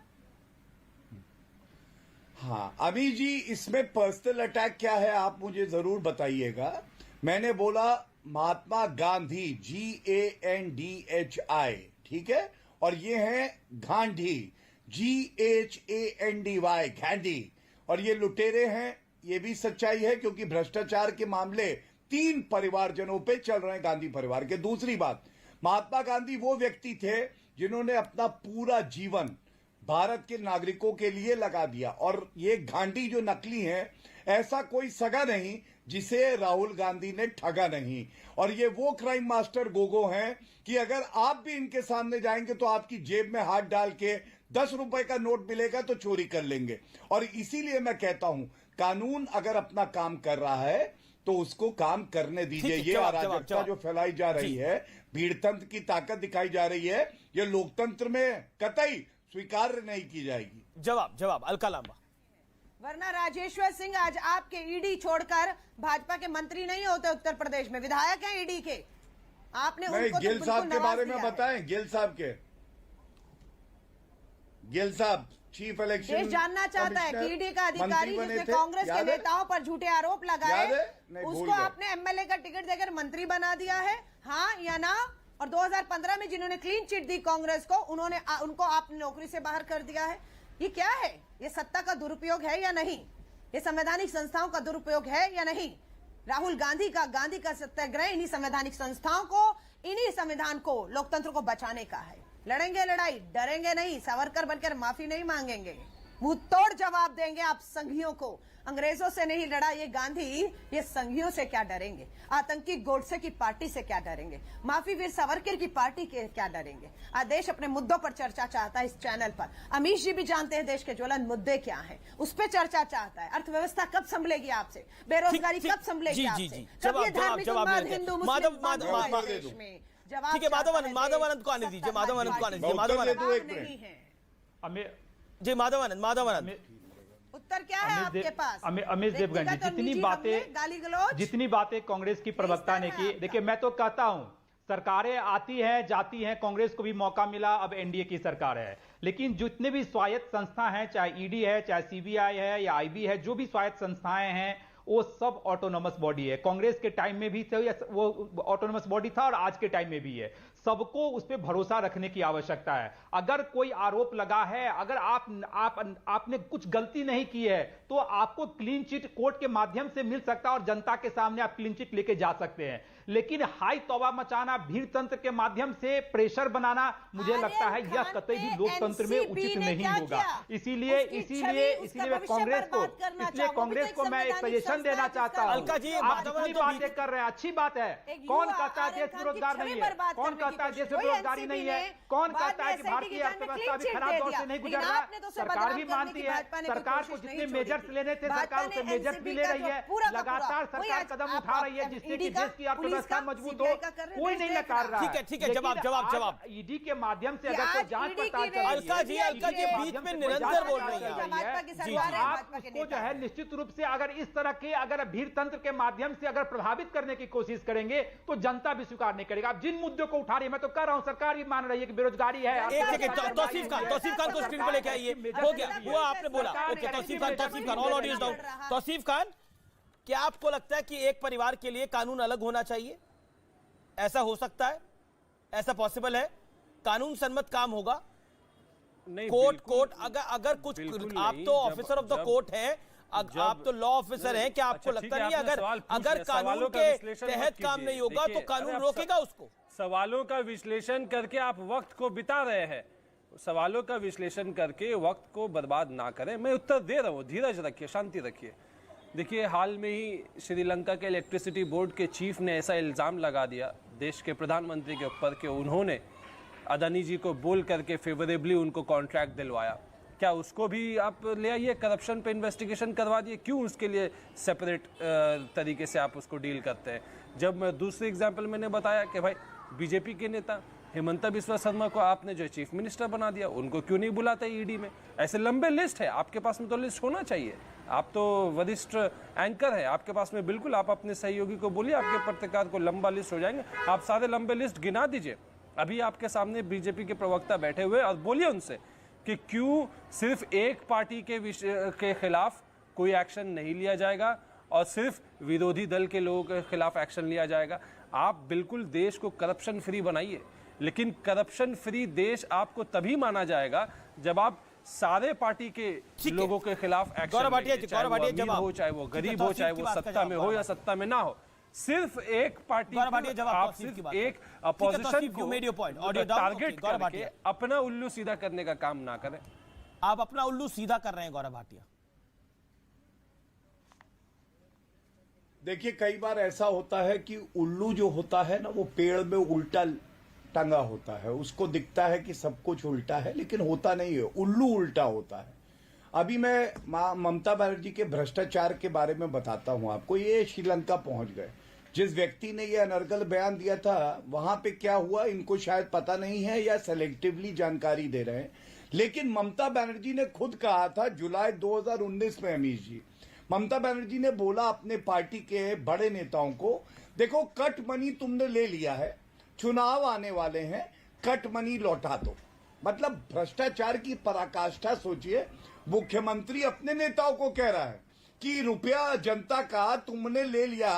हाँ अमीर जी, इसमें पर्सनल अटैक क्या है आप मुझे जरूर बताइएगा। मैंने बोला महात्मा गांधी, GANDHI, ठीक है, और ये हैं गांधी, GHANDY, गांधी, और ये लुटेरे हैं। ये भी सच्चाई है क्योंकि भ्रष्टाचार के मामले 3 परिवारजनों पे चल रहे हैं गांधी परिवार के। दूसरी बात, महात्मा गांधी वो व्यक्ति थे जिन्होंने अपना पूरा जीवन भारत के नागरिकों के लिए लगा दिया, और ये गांधी जो नकली हैं, ऐसा कोई सगा नहीं जिसे राहुल गांधी ने ठगा नहीं। और ये वो क्राइम मास्टर गोगो हैं कि अगर आप भी इनके सामने जाएंगे तो आपकी जेब में हाथ डाल के 10 रुपए का नोट मिलेगा तो चोरी कर लेंगे। और इसीलिए मैं कहता हूं, कानून अगर अपना काम कर रहा है तो उसको काम करने दीजिए। ये अराजकता जो फैलाई जा रही है, भीड़तंत्र की ताकत दिखाई जा रही है, ये लोकतंत्र में कतई स्वीकार नहीं की जाएगी। जवाब अलका लांबा। वरना राजेश्वर सिंह आज आपके ईडी छोड़कर भाजपा के मंत्री नहीं होते उत्तर प्रदेश में, विधायक हैं ईडी के। आपने उनको गिल साहब के बारे में बताएं। गिल साहब चीफ इलेक्शन देश जानना चाहता है कि ईडी का अधिकारी जिसने कांग्रेस के नेताओं पर झूठे आरोप लगाए, उसको आपने एमएलए का टिकट देकर मंत्री बना दिया है, हाँ या ना? और 2015 में जिन्होंने क्लीन चिट दी कांग्रेस को, उनको आपने नौकरी से बाहर कर दिया है। ये क्या है? ये सत्ता का दुरुपयोग है या नहीं? ये संवैधानिक संस्थाओं का दुरुपयोग है या नहीं? राहुल गांधी का सत्याग्रह इन्हीं संवैधानिक संस्थाओं को, इन्हीं संविधान को, लोकतंत्र को बचाने का है। लड़ेंगे लड़ाई, डरेंगे नहीं, सावरकर बनकर माफी नहीं मांगेंगे। मुंह तोड़ जवाब देंगे आप संघियों को। अंग्रेजों से नहीं लड़ा ये गांधी, ये संघियों से क्या डरेंगे? आतंकी गोडसे की पार्टी से क्या डरेंगे? माफी वीर सावरकर की पार्टी के क्या डरेंगे? आज देश अपने मुद्दों पर चर्चा चाहता है इस चैनल पर। अमीश जी भी जानते हैं देश के ज्वलन मुद्दे क्या हैं, उस पर चर्चा चाहता है। अर्थव्यवस्था कब संभलेगी आपसे? बेरोजगारी कब संभलेगी आपसे? कब ये धार्मिक उन्माद हिंदू मुस्लिम देश में? जवाब ठीक है, माधवानंद को आने दीजिए, माधवानंद को आने दीजिए। माधवानंद नहीं है जी, माधवानंद उत्तर क्या है आपके पास? अमित देवगन जी, जितनी बातें कांग्रेस की प्रवक्ता ने की, देखिए मैं तो कहता हूं सरकारें आती हैं जाती हैं, कांग्रेस को भी मौका मिला, अब एनडीए की सरकार है, लेकिन जितने भी स्वायत्त संस्था हैं, चाहे ईडी है, चाहे सीबीआई है या आईबी है, जो भी स्वायत्त संस्थाएं हैं वो सब ऑटोनोमस बॉडी है। कांग्रेस के टाइम में भी वो ऑटोनोमस बॉडी था और आज के टाइम में भी है। सबको उस पर भरोसा रखने की आवश्यकता है। अगर कोई आरोप लगा है, अगर आपने कुछ गलती नहीं की है तो आपको क्लीन चिट कोर्ट के माध्यम से मिल सकता है और जनता के सामने आप क्लीन चिट लेके जा सकते हैं। लेकिन हाई तौबा मचाना, भीड़ तंत्र के माध्यम से प्रेशर बनाना, मुझे लगता है यह कतई भी लोकतंत्र में उचित नहीं होगा। इसीलिए कांग्रेस को मैं एक सजेशन देना चाहता हूं। आप जितनी बातें कर रहे हैं अच्छी बात है। कौन कहता है देश बेरोजगार नहीं है? कौन कहता है देश में बेरोजगारी नहीं है? कौन कहता है कि भारतीय अर्थव्यवस्था भी खराब दौर से नहीं गुजर रहा? सरकार भी मानती है, सरकार को जितने मेजर्स लेने थे सरकार उसे मेजर्स भी ले रही है। लगातार सरकार कदम उठा रही है जिससे कि देश की अर्थव्यवस्था मजबूत हो। कोई नहीं नकार रहा है। ठीक है, जवाब ईडी के माध्यम से अगर कोई जांच पड़ताल चल अलका जी बीच में निरंतर बोल रही है। आप उसको जो है निश्चित रूप से अगर इस तरह के अगर भीड़ तंत्र के माध्यम से अगर प्रभावित करने की कोशिश करेंगे तो जनता भी स्वीकार नहीं करेगा। आप जिन मुद्दों को उठा रही है, मैं तो कह रहा हूं सरकार भी मान रही है कि बेरोजगारी है। तौसीफ खान को स्क्रीन पर लेके आइए। हो गया, हुआ आपने बोला। Okay, Tauseef Khan all audience down. Tauseef Khan, क्या आपको लगता है कि एक परिवार के लिए कानून अलग होना चाहिए? ऐसा हो सकता है? ऐसा पॉसिबल है? कानून सम्मत काम होगा? नहीं, कोर्ट अगर कुछ, आप तो ऑफिसर ऑफ द कोर्ट हैं, आप तो लॉ ऑफिसर हैं, क्या आपको लगता नहीं अगर कानून के तहत काम नहीं होगा तो कानून रोकेगा उसको? सवालों का विश्लेषण करके आप वक्त को बिता रहे हैं। सवालों का विश्लेषण करके वक्त को बर्बाद ना करें। मैं उत्तर दे रहा हूं, धीरज रखिए, शांति रखिए। देखिए, हाल में ही श्रीलंका के इलेक्ट्रिसिटी बोर्ड के चीफ ने ऐसा इल्जाम लगा दिया देश के प्रधानमंत्री के ऊपर कि उन्होंने अदानी जी को बोल करके फेवरेबली उनको कॉन्ट्रैक्ट दिलवाया। क्या उसको भी आप ले आइए, करप्शन पे इन्वेस्टिगेशन करवा दिए? क्यों उसके लिए सेपरेट तरीके से आप उसको डील करते हैं? जब मैं दूसरी एग्जांपल मैंने बताया कि भाई बीजेपी के नेता हेमंता बिस्वा शर्मा को आपने जो चीफ मिनिस्टर बना दिया, उनको क्यों नहीं बुलाते ईडी में? ऐसे लंबे लिस्ट है, आपके पास में तो लिस्ट होना चाहिए। आप तो वरिष्ठ एंकर है, आपके पास में बिल्कुल, आप अपने सहयोगी को बोलिए, आपके पत्रकार को लंबा लिस्ट हो जाएंगे। आप सारे लंबे लिस्ट गिना दीजिए। अभी आपके सामने बीजेपी के प्रवक्ता बैठे हुए, और बोलिए उनसे कि क्यों सिर्फ एक पार्टी के खिलाफ कोई एक्शन नहीं लिया जाएगा और सिर्फ विरोधी दल के लोगों के खिलाफ एक्शन लिया जाएगा। आप बिल्कुल देश को करप्शन फ्री बनाइए, लेकिन करप्शन फ्री देश आपको तभी माना जाएगा जब आप सारे पार्टी के लोगों के खिलाफ एक्शन, चाहे वो गरीब हो, चाहे वो सत्ता में हो या सत्ता में ना हो। सिर्फ एक पार्टी, आप सिर्फ एक अपोजिशन को टारगेट करके अपना उल्लू सीधा करने का काम ना करें। आप अपना उल्लू सीधा कर रहे हैं गौरव भाटिया। देखिए, कई बार ऐसा होता है कि उल्लू जो होता है ना, वो पेड़ में उल्टा टंगा होता है। उसको दिखता है कि सब कुछ उल्टा है, लेकिन होता नहीं है, उल्लू उल्टा होता है। अभी मैं ममता बनर्जी के भ्रष्टाचार के बारे में बताता हूं आपको। ये श्रीलंका पहुंच गए। जिस व्यक्ति ने ये अनर्गल बयान दिया था, वहां पे क्या हुआ इनको शायद पता नहीं है या सेलेक्टिवली जानकारी दे रहे हैं। लेकिन ममता बनर्जी ने खुद कहा था जुलाई 2019 में, अमीश जी, ममता बनर्जी ने बोला अपने पार्टी के बड़े नेताओं को, देखो कट मनी तुमने ले लिया है, चुनाव आने वाले हैं, कट मनी लौटा दो। मतलब भ्रष्टाचार की पराकाष्ठा सोचिए। मुख्यमंत्री अपने नेताओं को कह रहा है कि रुपया जनता का तुमने ले लिया,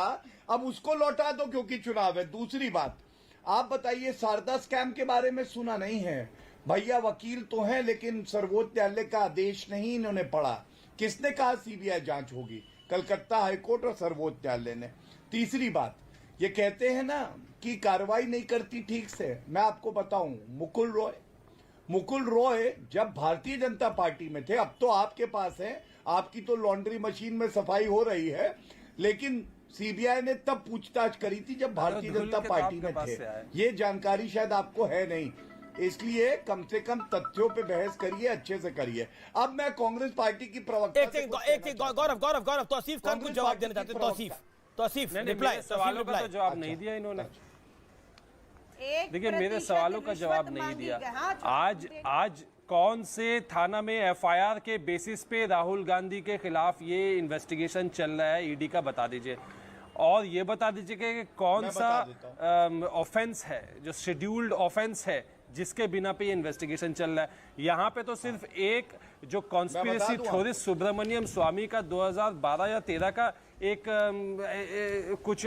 अब उसको लौटा दो क्योंकि चुनाव है। दूसरी बात, आप बताइए, शारदा स्कैम के बारे में सुना नहीं है? भैया वकील तो हैं, लेकिन सर्वोच्च न्यायालय का आदेश नहीं इन्होंने पढ़ा। किसने कहा सीबीआई जांच होगी? कलकत्ता हाईकोर्ट और सर्वोच्च न्यायालय ने। तीसरी बात, ये कहते हैं ना कि कार्रवाई नहीं करती ठीक से। मैं आपको बताऊं, मुकुल रॉय जब भारतीय जनता पार्टी में थे, अब तो आपके पास है, आपकी तो लॉन्ड्री मशीन में सफाई हो रही है, लेकिन सीबीआई ने तब पूछताछ करी थी जब भारतीय जनता पार्टी में थे। ये जानकारी शायद आपको है नहीं, इसलिए कम से कम तथ्यों पे बहस करिए, अच्छे से करिए। अब मैं कांग्रेस पार्टी की प्रवक्ता गौरव तौसीफ खान कुछ जवाब देना चाहते हैं। तौसीफ रिप्लाई, सवालों का तो जवाब नहीं दिया इन्होंने। देखिए, मेरे सवालों का जवाब नहीं दिया। आज कौन से थाना में एफआईआर के बेसिस पे राहुल गांधी के खिलाफ ये इन्वेस्टिगेशन चल रहा है, ईडी का बता दीजिए। और ये बता दीजिए कि कौन सा ऑफेंस है जो शेड्यूल्ड ऑफेंस है जिसके बिना पे ये इन्वेस्टिगेशन चल रहा है। यहाँ पे तो सिर्फ एक जो कॉन्स्पिरेसी थ्योरी सुब्रमण्यम स्वामी का 2012 या 13 का एक कुछ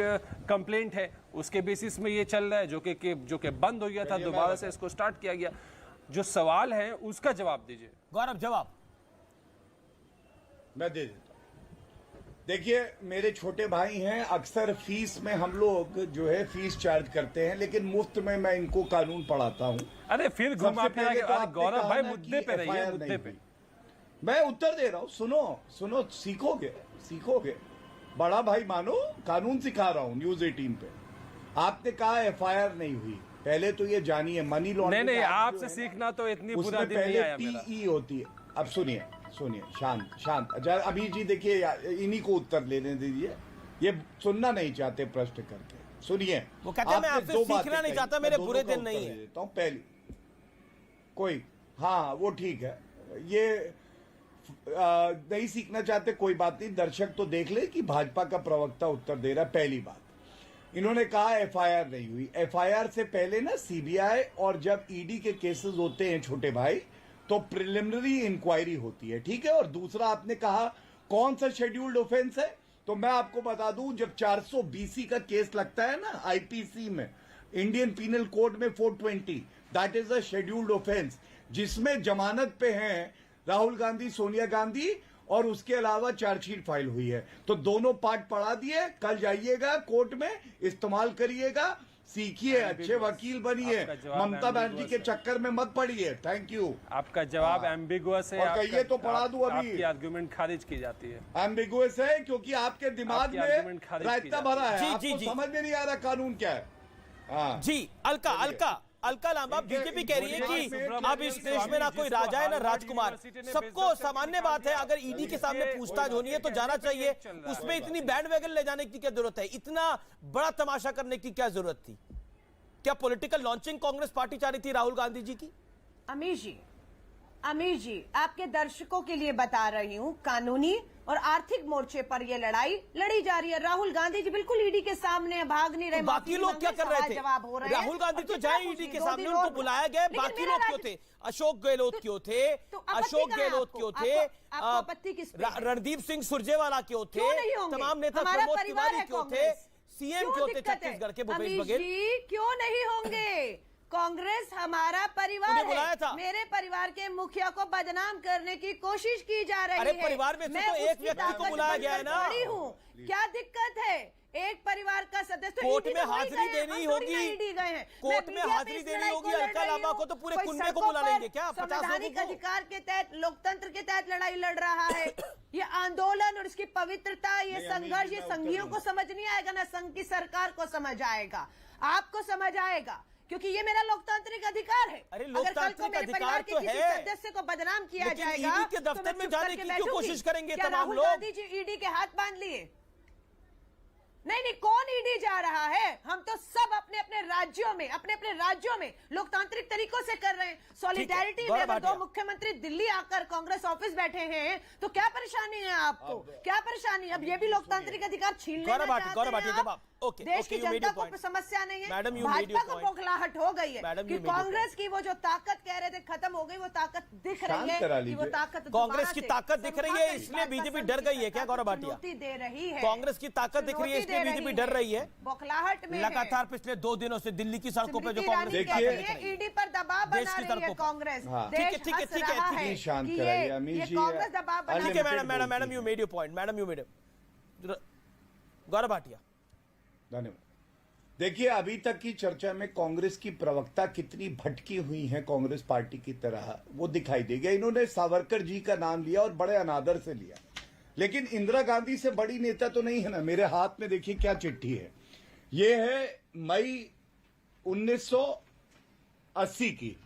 कंप्लेंट है, उसके बेसिस में ये चल रहा है, जो कि बंद हो गया था, दोबारा से इसको स्टार्ट किया गया। जो सवाल है उसका जवाब दीजिए। गौरव जवाब मैं दे देता हूं। देखिए, मेरे छोटे भाई हैं, अक्सर फीस में हम लोग जो है फीस चार्ज करते हैं, लेकिन मुफ्त में मैं इनको कानून पढ़ाता हूं। अरे फिर घुमा फिरा के गौरव भाई मुद्दे पे रहिए, मुद्दे पे। मैं उत्तर दे रहा हूं, सुनो, सीखोगे। बड़ा भाई मानो, कानून सिखा रहा हूं न्यूज 18 पे। आपने कहा एफआईआर नहीं हुई, पहले तो ये जानिए मनी लॉन्ड्रिंग। नहीं, आपसे सीखना तो इतनी बुरा दिन नहीं आया मेरा। पीई होती है। अब सुनिए, शांत। अभी जी देखिए, इन्हीं को उत्तर लेने दीजिए, ये सुनना नहीं चाहते प्रश्न करके। सुनिए, वो कहते हैं मैं आपसे सीखना नहीं चाहता, मेरे बुरे दिन नहीं है। देता हूं पहली कोई, हाँ वो ठीक है, ये नहीं सीखना चाहते, कोई बात नहीं, दर्शक तो देख ले कि भाजपा का प्रवक्ता उत्तर दे रहा है। पहली बात, इन्होंने कहा एफआईआर नहीं हुई। एफआईआर से पहले ना सीबीआई और जब ईडी के केसेस होते हैं छोटे भाई, तो प्रिलिमिनरी इंक्वायरी होती है, ठीक है। और दूसरा, आपने कहा कौन सा शेड्यूल्ड ऑफेंस है, तो मैं आपको बता दूं, जब 420 का केस लगता है ना आईपीसी में, इंडियन पीनल कोड में 420, that is a scheduled offence, जिसमें जमानत पे हैं राहुल गांधी, सोनिया गांधी, और उसके अलावा चार्जशीट फाइल हुई है। तो दोनों पार्ट पढ़ा दिए, कल जाइएगा कोर्ट में, इस्तेमाल करिएगा, सीखिए, अच्छे वकील बनिए, ममता बनर्जी के चक्कर में मत पड़िए। Thank you. आपका जवाब एम्बिगुअस है, और कहिए तो पढ़ा दूं अभी। आपकी आर्गुमेंट खारिज की जाती है। एम्बिगुअस है क्योंकि आपके दिमाग में रायता भरा है, जी, आपको समझ में नहीं आ रहा कानून क्या है। हाँ जी, अलका लांबा, बीजेपी कह रही है कि अब इस देश में ना कोई राजा है ना राजकुमार, सबको सामान्य बात है, अगर ईडी के सामने पूछताछ होनी है तो जाना चाहिए, उसमें इतनी बैंडवैगन ले जाने की क्या जरूरत है, इतना बड़ा तमाशा करने की क्या जरूरत थी? क्या पॉलिटिकल लॉन्चिंग कांग्रेस पार्टी चाह रही थी राहुल गांधी जी की? अमीर जी, आपके दर्शकों के लिए बता रही हूँ, कानूनी और आर्थिक मोर्चे पर ये लड़ाई लड़ी जा रही है। राहुल गांधी जी बिल्कुल ईडी के सामने भाग नहीं रहे। तो बाकी लोग क्या कर रहे थे? जवाब हो रहे हैं। राहुल गांधी तो जाए ईडी के सामने, उनको बुलाया गया। बाकी लोग क्यों थे? अशोक गहलोत क्यों थे? आपत्ति किस पे? रणदीप सिंह सुरजेवाला क्यों थे? तमाम नेता प्रमोद तिवारी क्यों थे? सीएम क्यों थे छत्तीसगढ़ के भूपेश बघेल? क्यों नहीं होंगे? कांग्रेस हमारा परिवार है। मेरे परिवार के मुखिया को बदनाम करने की कोशिश की जा रही है। अरे परिवार में से तो एक व्यक्ति को बुलाया गया है ना। क्या दिक्कत है? एक परिवार का सदस्य कोर्ट में हाजिरी देनी होगी, कोर्ट में हाजिरी देनी होगी। अलका लांबा को तो पूरे कुनबे को बुला लेंगे क्या? 50 लोगों को? अधिकार के तहत, लोकतंत्र के तहत लड़ाई लड़ रहा है। ये आंदोलन और इसकी पवित्रता, ये संघर्ष, ये संघियों को समझ नहीं आएगा, ना संघ की सरकार को समझ आएगा, आपको समझ आएगा, क्योंकि ये मेरा लोकतांत्रिक अधिकार है। अरे लोकतांत्रिक अधिकार तो है, सदस्य को बदनाम किया जाएगा, ईडी के दफ्तर में जाने की क्यों कोशिश करेंगे तमाम लोग? गांधी जी ईडी के हाथ बांध लिए? नहीं, कौन ईडी जा रहा है? हम तो सब अपने अपने राज्यों में लोकतांत्रिक तरीकों से कर रहे हैं। सॉलिडेरिटी में अगर दो मुख्यमंत्री दिल्ली आकर कांग्रेस ऑफिस बैठे हैं तो क्या परेशानी है आपको? क्या परेशानी? अब ये भी लोकतांत्रिक अधिकार छीन लेना चाहते हैं आप। देश की जनता को समस्या नहीं है, भाजपा को बौखलाहट हो गई है कि कांग्रेस की वो जो ताकत कह रहे थे खत्म हो गई, वो ताकत दिख रही है कि वो ताकत कांग्रेस की ताकत दिख रही है, इसलिए बीजेपी डर गई है क्या? गौरव भाटिया, दे रही है कांग्रेस की ताकत दिख रही है, इसलिए बीजेपी डर रही है। बौखलाहट में लगातार पिछले 2 दिनों से दिल्ली की सड़कों पर जो कांग्रेस की ताकत दिख रही है, ईडी पर दबाव बना रही है कांग्रेस। ठीक है, शांत कराइए अमीर जी। कांग्रेस दबाव बना रही है। Madam you made your point. Gaurav Bhatia, धन्यवाद। देखिए, अभी तक की चर्चा में कांग्रेस की प्रवक्ता कितनी भटकी हुई है कांग्रेस पार्टी की तरह, वो दिखाई देगा। इन्होंने सावरकर जी का नाम लिया और बड़े अनादर से लिया, लेकिन इंदिरा गांधी से बड़ी नेता तो नहीं है ना। मेरे हाथ में देखिए क्या चिट्ठी है, ये है मई 1980 की,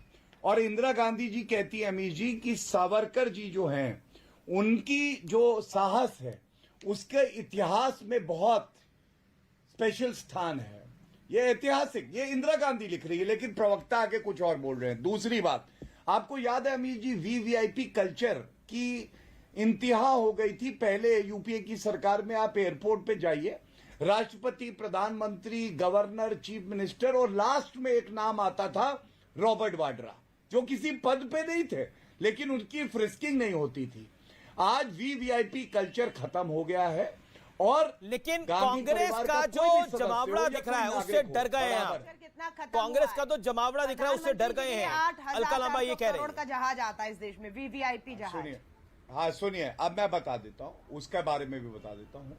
और इंदिरा गांधी जी कहती है अमीर जी कि सावरकर जी जो हैं, उनकी जो साहस है उसके इतिहास में बहुत स्पेशल स्थान है, ये ऐतिहासिक। ये इंदिरा गांधी लिख रही है, लेकिन प्रवक्ता आके कुछ और बोल रहे हैं। दूसरी बात, आपको याद है अमीर जी, वीवीआईपी कल्चर की इंतहा हो गई थी पहले यूपीए की सरकार में। आप एयरपोर्ट पे जाइए, राष्ट्रपति, प्रधानमंत्री, गवर्नर, चीफ मिनिस्टर, और लास्ट में एक नाम आता था रॉबर्ट वाड्रा, जो किसी पद पे नहीं थे, लेकिन उनकी फ्रिस्किंग नहीं होती थी। आज वीवीआईपी कल्चर खत्म हो गया है, और लेकिन कांग्रेस का जो जमावड़ा दिख रहा है उससे डर गए हैं आप। कांग्रेस का तो जमावड़ा दिख रहा है उससे डर गए हैं। अलका लांबा ये कह रहे हैं का जहाज आता है इस देश में, वीवीआईपी जहाज। सुनिए, हाँ सुनिए, अब मैं बता देता हूं, उसके बारे में भी बता देता हूं।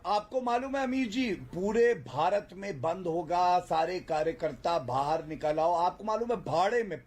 आपको मालूम है अमीर जी, पूरे भारत में बंद होगा, सारे कार्यकर्ता बाहर निकल आओ। आपको मालूम है भाड़े में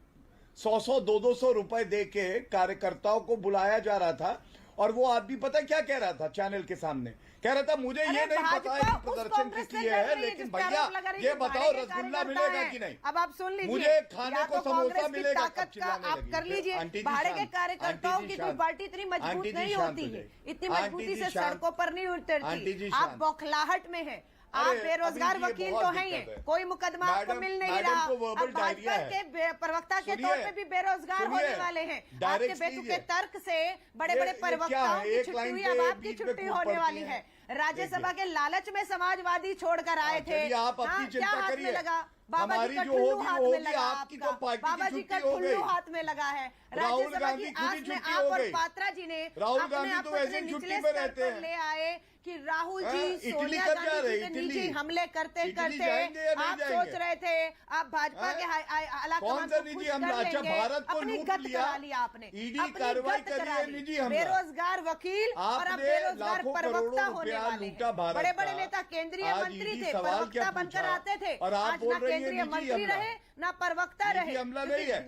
100-100, 200 रुपए दे के कार्यकर्ताओं को बुलाया जा रहा था, और वो आदमी पता क्या कह रहा था चैनल के सामने? कह रहा था मुझे ये नहीं पता है कि प्रदर्शन किस लिए है, लेकिन भैया ये बताओ रसगुल्ला मिलेगा कि नहीं। अब आप सुन लीजिए, मुझे खाने को समोसा मिलेगा। ताकत का आप कर लीजिए। भाड़े के कार्यकर्ताओं की कोई पार्टी इतनी मजबूत नहीं होती है, इतनी मजबूती से सड़कों पर नहीं उतरती। आप बौखलाहट में है, आप बेरोजगार वकील तो हैं ही, कोई मुकदमा आपको मिल नहीं रहा। अब भाजपा के प्रवक्ता के तौर पे भी बेरोजगार होने वाले हैं। आपके बेतुके तर्क से बड़े बड़े प्रवक्ताओं की छुट्टी हुई, अब आपकी छुट्टी होने वाली है। राज्यसभा के लालच में समाजवादी छोड़कर आए थे, क्या हाथ में लगा? बाबा जी का टुल्लू हाथ में लगा, आपका बाबा जी का टुल्लू हाथ में लगा है। राज्यसभा की आस में आप और पात्रा जी ने अपने आप को निचले स्तर पर ले आए कि राहुल जी सोनिया गांधी जी के निजी हमले करते करते आप सोच रहे थे आप भाजपा के आलाकमान को खुश कर लेंगे। अपनी गत करा लिया आपने, अपनी गत करा ली। बेरोजगार वकील और अब बेरोजगार प्रवक्ता होने वाले हैं। बड़े बड़े नेता केंद्रीय मंत्री थे, प्रवक्ता बनकर आते थे, आज ना केंद्रीय मंत्री रहे ना प्रवक्ता रहे।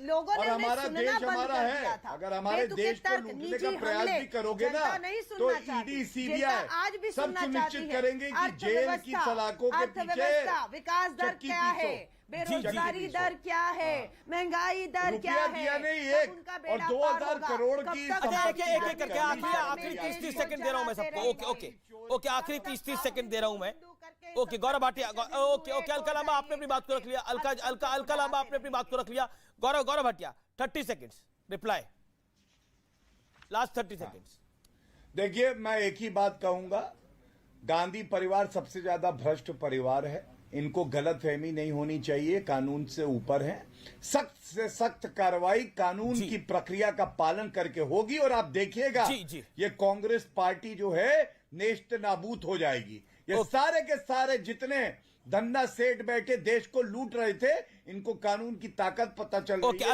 लोगों ने उन्हें सुनना बंद कर दिया था। अगर हमारे देश को लूटने का प्रयास भी करोगे ना, तो ईडी, सीबीआई आज भी सब सुनिश्चित करेंगे कि जेल की सलाखों के पीछे विकास दर क्या है, बेरोजगारी दर क्या है, महंगाई दर क्या है, नहीं एक और 2000 करोड़ की। एक करके आखिरी 30 सेकंड दे रहा हूं मैं सबको। ओके, आखिरी 30 सेकंड दे रहा हूं मैं। ओके, गौरव भाटिया। ओके, अलका लांबा आपने अपनी बात को रख लिया। अलका लांबा आपने अपनी बात को रख लिया। Gaurav Bhatia 30 seconds reply, last 30 seconds. देखिए, मैं एक ही बात कहूंगा, गांधी परिवार सबसे ज्यादा भ्रष्ट परिवार है। इनको गलतफहमी नहीं होनी चाहिए, कानून से ऊपर है। सख्त से सख्त कार्रवाई कानून की प्रक्रिया का पालन करके होगी, और आप देखिएगा ये कांग्रेस पार्टी जो है नेस्त नाबूद हो जाएगी। ये सारे के सारे जितने धन्ना सेठ बैठे देश को लूट रहे थे, इनको कानून की ताकत पता चल रही है।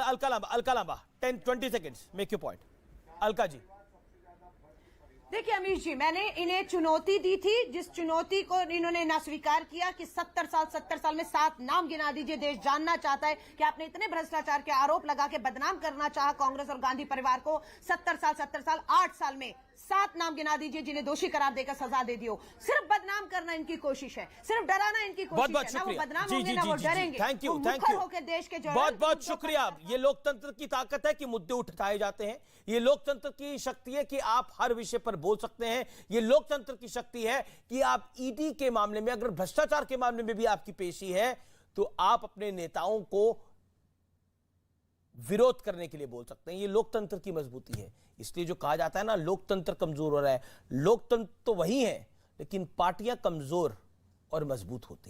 Alka Lamba 10-20 seconds, make your point. Alka ji, देखिए अमीश जी, मैंने इन्हें चुनौती दी थी, जिस चुनौती को इन्होंने ना स्वीकार किया कि 70 साल में 7 नाम गिना दीजिए। देश जानना चाहता है कि आपने इतने भ्रष्टाचार के आरोप लगा के बदनाम करना चाहा कांग्रेस और गांधी परिवार को। 70 साल 8 साल में 7 नाम गिना दीजिए जिन्हें दोषी करार देकर सजा दे दी हो। सिर्फ बदनाम करना इनकी कोशिश है, सिर्फ डराना इनकी कोशिश है। ना वो बदनाम होंगे ना वो डरेंगे। Thank you. देश के बहुत शुक्रिया। ये लोकतंत्र की ताकत है कि मुद्दे उठाए जाते हैं। ये लोकतंत्र की शक्ति है कि आप हर विषय पर बोल सकते हैं। ये लोकतंत्र की शक्ति है कि आप ईडी के मामले में, अगर भ्रष्टाचार के मामले में भी आपकी पेशी है, तो आप अपने नेताओं को विरोध करने के लिए बोल सकते हैं। ये लोकतंत्र की मजबूती है। इसलिए जो कहा जाता है ना, लोकतंत्र कमजोर हो रहा है, लोकतंत्र तो वही है, लेकिन पार्टियां कमजोर और मजबूत होती हैं।